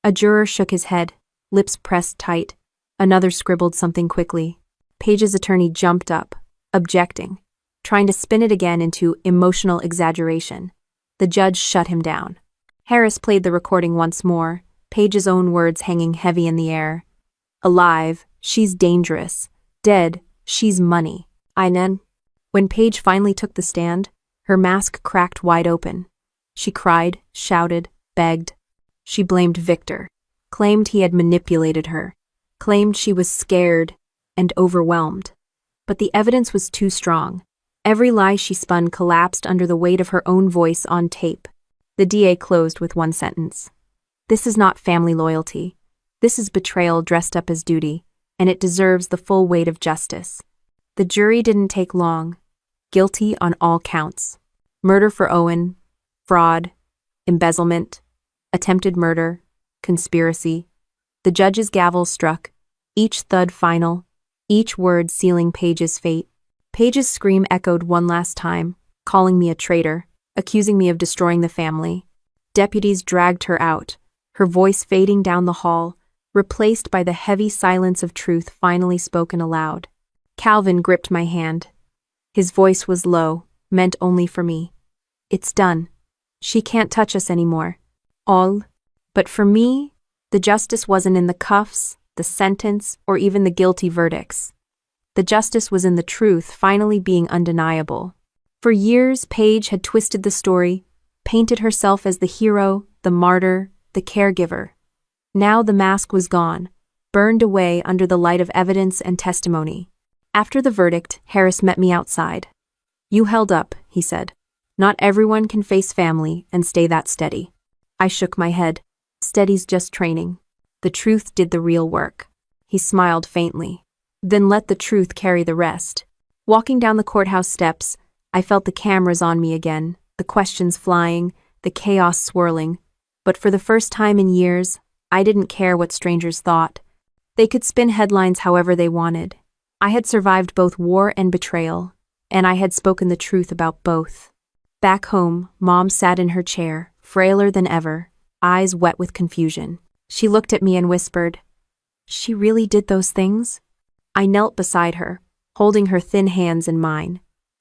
A juror shook his head, lips pressed tight. Another scribbled something quickly. Paige's attorney jumped up, objecting, trying to spin it again into emotional exaggeration. The judge shut him down. Harris played the recording once more, Paige's own words hanging heavy in the air. "Alive, she's dangerous. Dead, she's money. Einen." When Paige finally took the stand, her mask cracked wide open. She cried, shouted, begged. She blamed Victor, claimed he had manipulated her, claimed she was scared and overwhelmed. But the evidence was too strong. Every lie she spun collapsed under the weight of her own voice on tape. The DA closed with one sentence. "This is not family loyalty. This is betrayal dressed up as duty, and it deserves the full weight of justice." The jury didn't take long. Guilty on all counts. Murder for Owen, fraud, embezzlement, attempted murder, conspiracy. The judge's gavel struck, each thud final, each word sealing Paige's fate. Paige's scream echoed one last time, calling me a traitor, accusing me of destroying the family. Deputies dragged her out, her voice fading down the hall, replaced by the heavy silence of truth finally spoken aloud. Calvin gripped my hand. His voice was low, meant only for me. "It's done. She can't touch us anymore. All." But for me, the justice wasn't in the cuffs, the sentence, or even the guilty verdicts. The justice was in the truth finally being undeniable. For years, Paige had twisted the story, painted herself as the hero, the martyr, the caregiver. Now the mask was gone, burned away under the light of evidence and testimony. After the verdict, Harris met me outside. "You held up," he said. "Not everyone can face family and stay that steady." I shook my head. "Steady's just training. The truth did the real work." He smiled faintly. "Then let the truth carry the rest." Walking down the courthouse steps, I felt the cameras on me again, the questions flying, the chaos swirling. But for the first time in years, I didn't care what strangers thought. They could spin headlines however they wanted. I had survived both war and betrayal, and I had spoken the truth about both. Back home, Mom sat in her chair, frailer than ever, eyes wet with confusion. She looked at me and whispered, "She really did those things?" I knelt beside her, holding her thin hands in mine.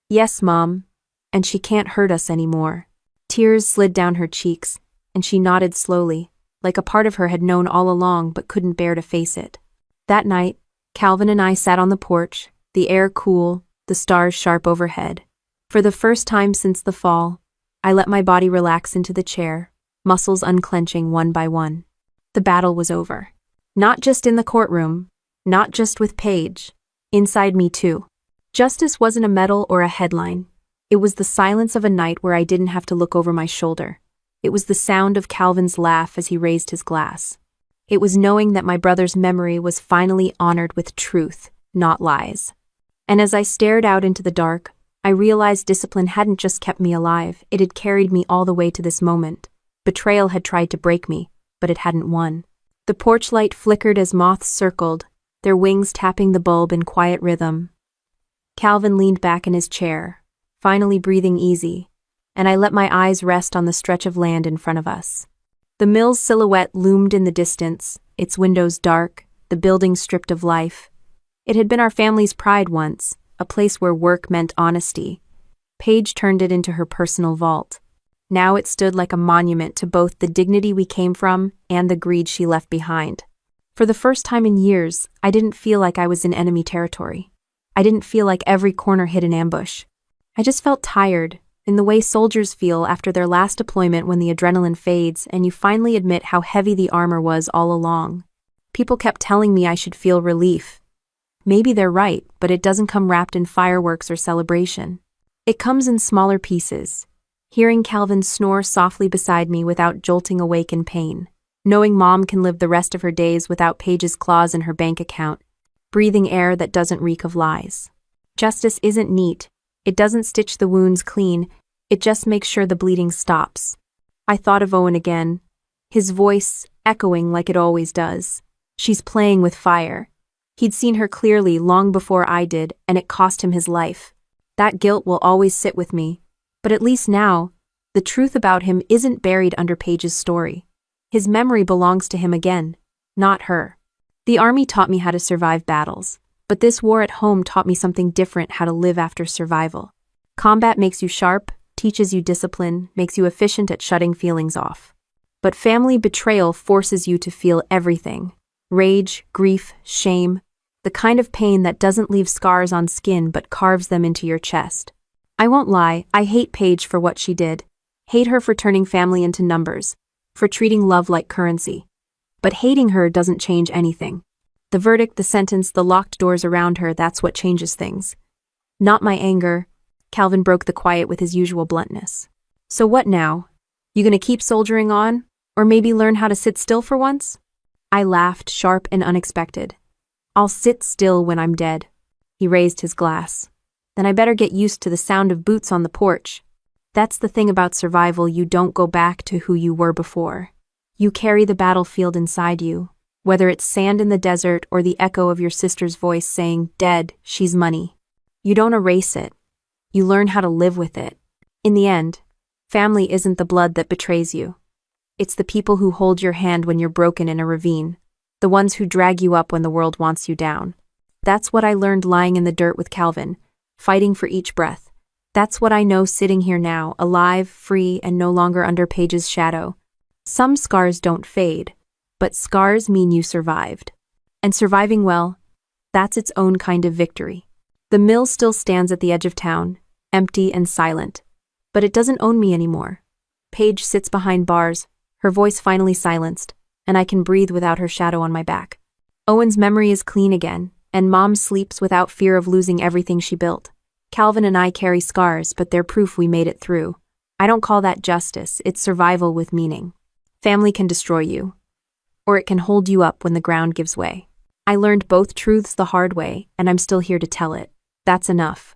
"Yes, Mom, and she can't hurt us anymore." Tears slid down her cheeks, and she nodded slowly, like a part of her had known all along but couldn't bear to face it. That night, Calvin and I sat on the porch, the air cool, the stars sharp overhead. For the first time since the fall, I let my body relax into the chair, muscles unclenching one by one. The battle was over. Not just in the courtroom, not just with Paige, inside me too. Justice wasn't a medal or a headline. It was the silence of a night where I didn't have to look over my shoulder. It was the sound of Calvin's laugh as he raised his glass. It was knowing that my brother's memory was finally honored with truth, not lies. And as I stared out into the dark, I realized discipline hadn't just kept me alive, it had carried me all the way to this moment. Betrayal had tried to break me, but it hadn't won. The porch light flickered as moths circled, their wings tapping the bulb in quiet rhythm. Calvin leaned back in his chair, finally breathing easy, and I let my eyes rest on the stretch of land in front of us. The mill's silhouette loomed in the distance, its windows dark, the building stripped of life. It had been our family's pride once, a place where work meant honesty. Paige turned it into her personal vault. Now it stood like a monument to both the dignity we came from and the greed she left behind. For the first time in years, I didn't feel like I was in enemy territory. I didn't feel like every corner hid an ambush. I just felt tired, in the way soldiers feel after their last deployment when the adrenaline fades and you finally admit how heavy the armor was all along. People kept telling me I should feel relief. Maybe they're right, but it doesn't come wrapped in fireworks or celebration. It comes in smaller pieces. Hearing Calvin snore softly beside me without jolting awake in pain. Knowing Mom can live the rest of her days without Paige's claws in her bank account. Breathing air that doesn't reek of lies. Justice isn't neat. It doesn't stitch the wounds clean. It just makes sure the bleeding stops. I thought of Owen again. His voice echoing like it always does. She's playing with fire. He'd seen her clearly long before I did, and it cost him his life. That guilt will always sit with me. But at least now, the truth about him isn't buried under Paige's story. His memory belongs to him again, not her. The army taught me how to survive battles, but this war at home taught me something different: how to live after survival. Combat makes you sharp, teaches you discipline, makes you efficient at shutting feelings off. But family betrayal forces you to feel everything. Rage, grief, shame. The kind of pain that doesn't leave scars on skin but carves them into your chest. I won't lie, I hate Paige for what she did. Hate her for turning family into numbers, for treating love like currency. But hating her doesn't change anything. The verdict, the sentence, the locked doors around her, that's what changes things. Not my anger. Calvin broke the quiet with his usual bluntness. So what now? You gonna keep soldiering on? Or maybe learn how to sit still for once? I laughed, sharp and unexpected. I'll sit still when I'm dead. He raised his glass. Then I better get used to the sound of boots on the porch. That's the thing about survival, you don't go back to who you were before. You carry the battlefield inside you, whether it's sand in the desert or the echo of your sister's voice saying, "Dead, she's money." You don't erase it. You learn how to live with it. In the end, family isn't the blood that betrays you. It's the people who hold your hand when you're broken in a ravine, the ones who drag you up when the world wants you down. That's what I learned lying in the dirt with Calvin, fighting for each breath. That's what I know sitting here now, alive, free, and no longer under Paige's shadow. Some scars don't fade, but scars mean you survived. And surviving well, that's its own kind of victory. The mill still stands at the edge of town, empty and silent. But it doesn't own me anymore. Paige sits behind bars, her voice finally silenced, and I can breathe without her shadow on my back. Owen's memory is clean again, and Mom sleeps without fear of losing everything she built. Calvin and I carry scars, but they're proof we made it through. I don't call that justice, it's survival with meaning. Family can destroy you, or it can hold you up when the ground gives way. I learned both truths the hard way, and I'm still here to tell it. That's enough.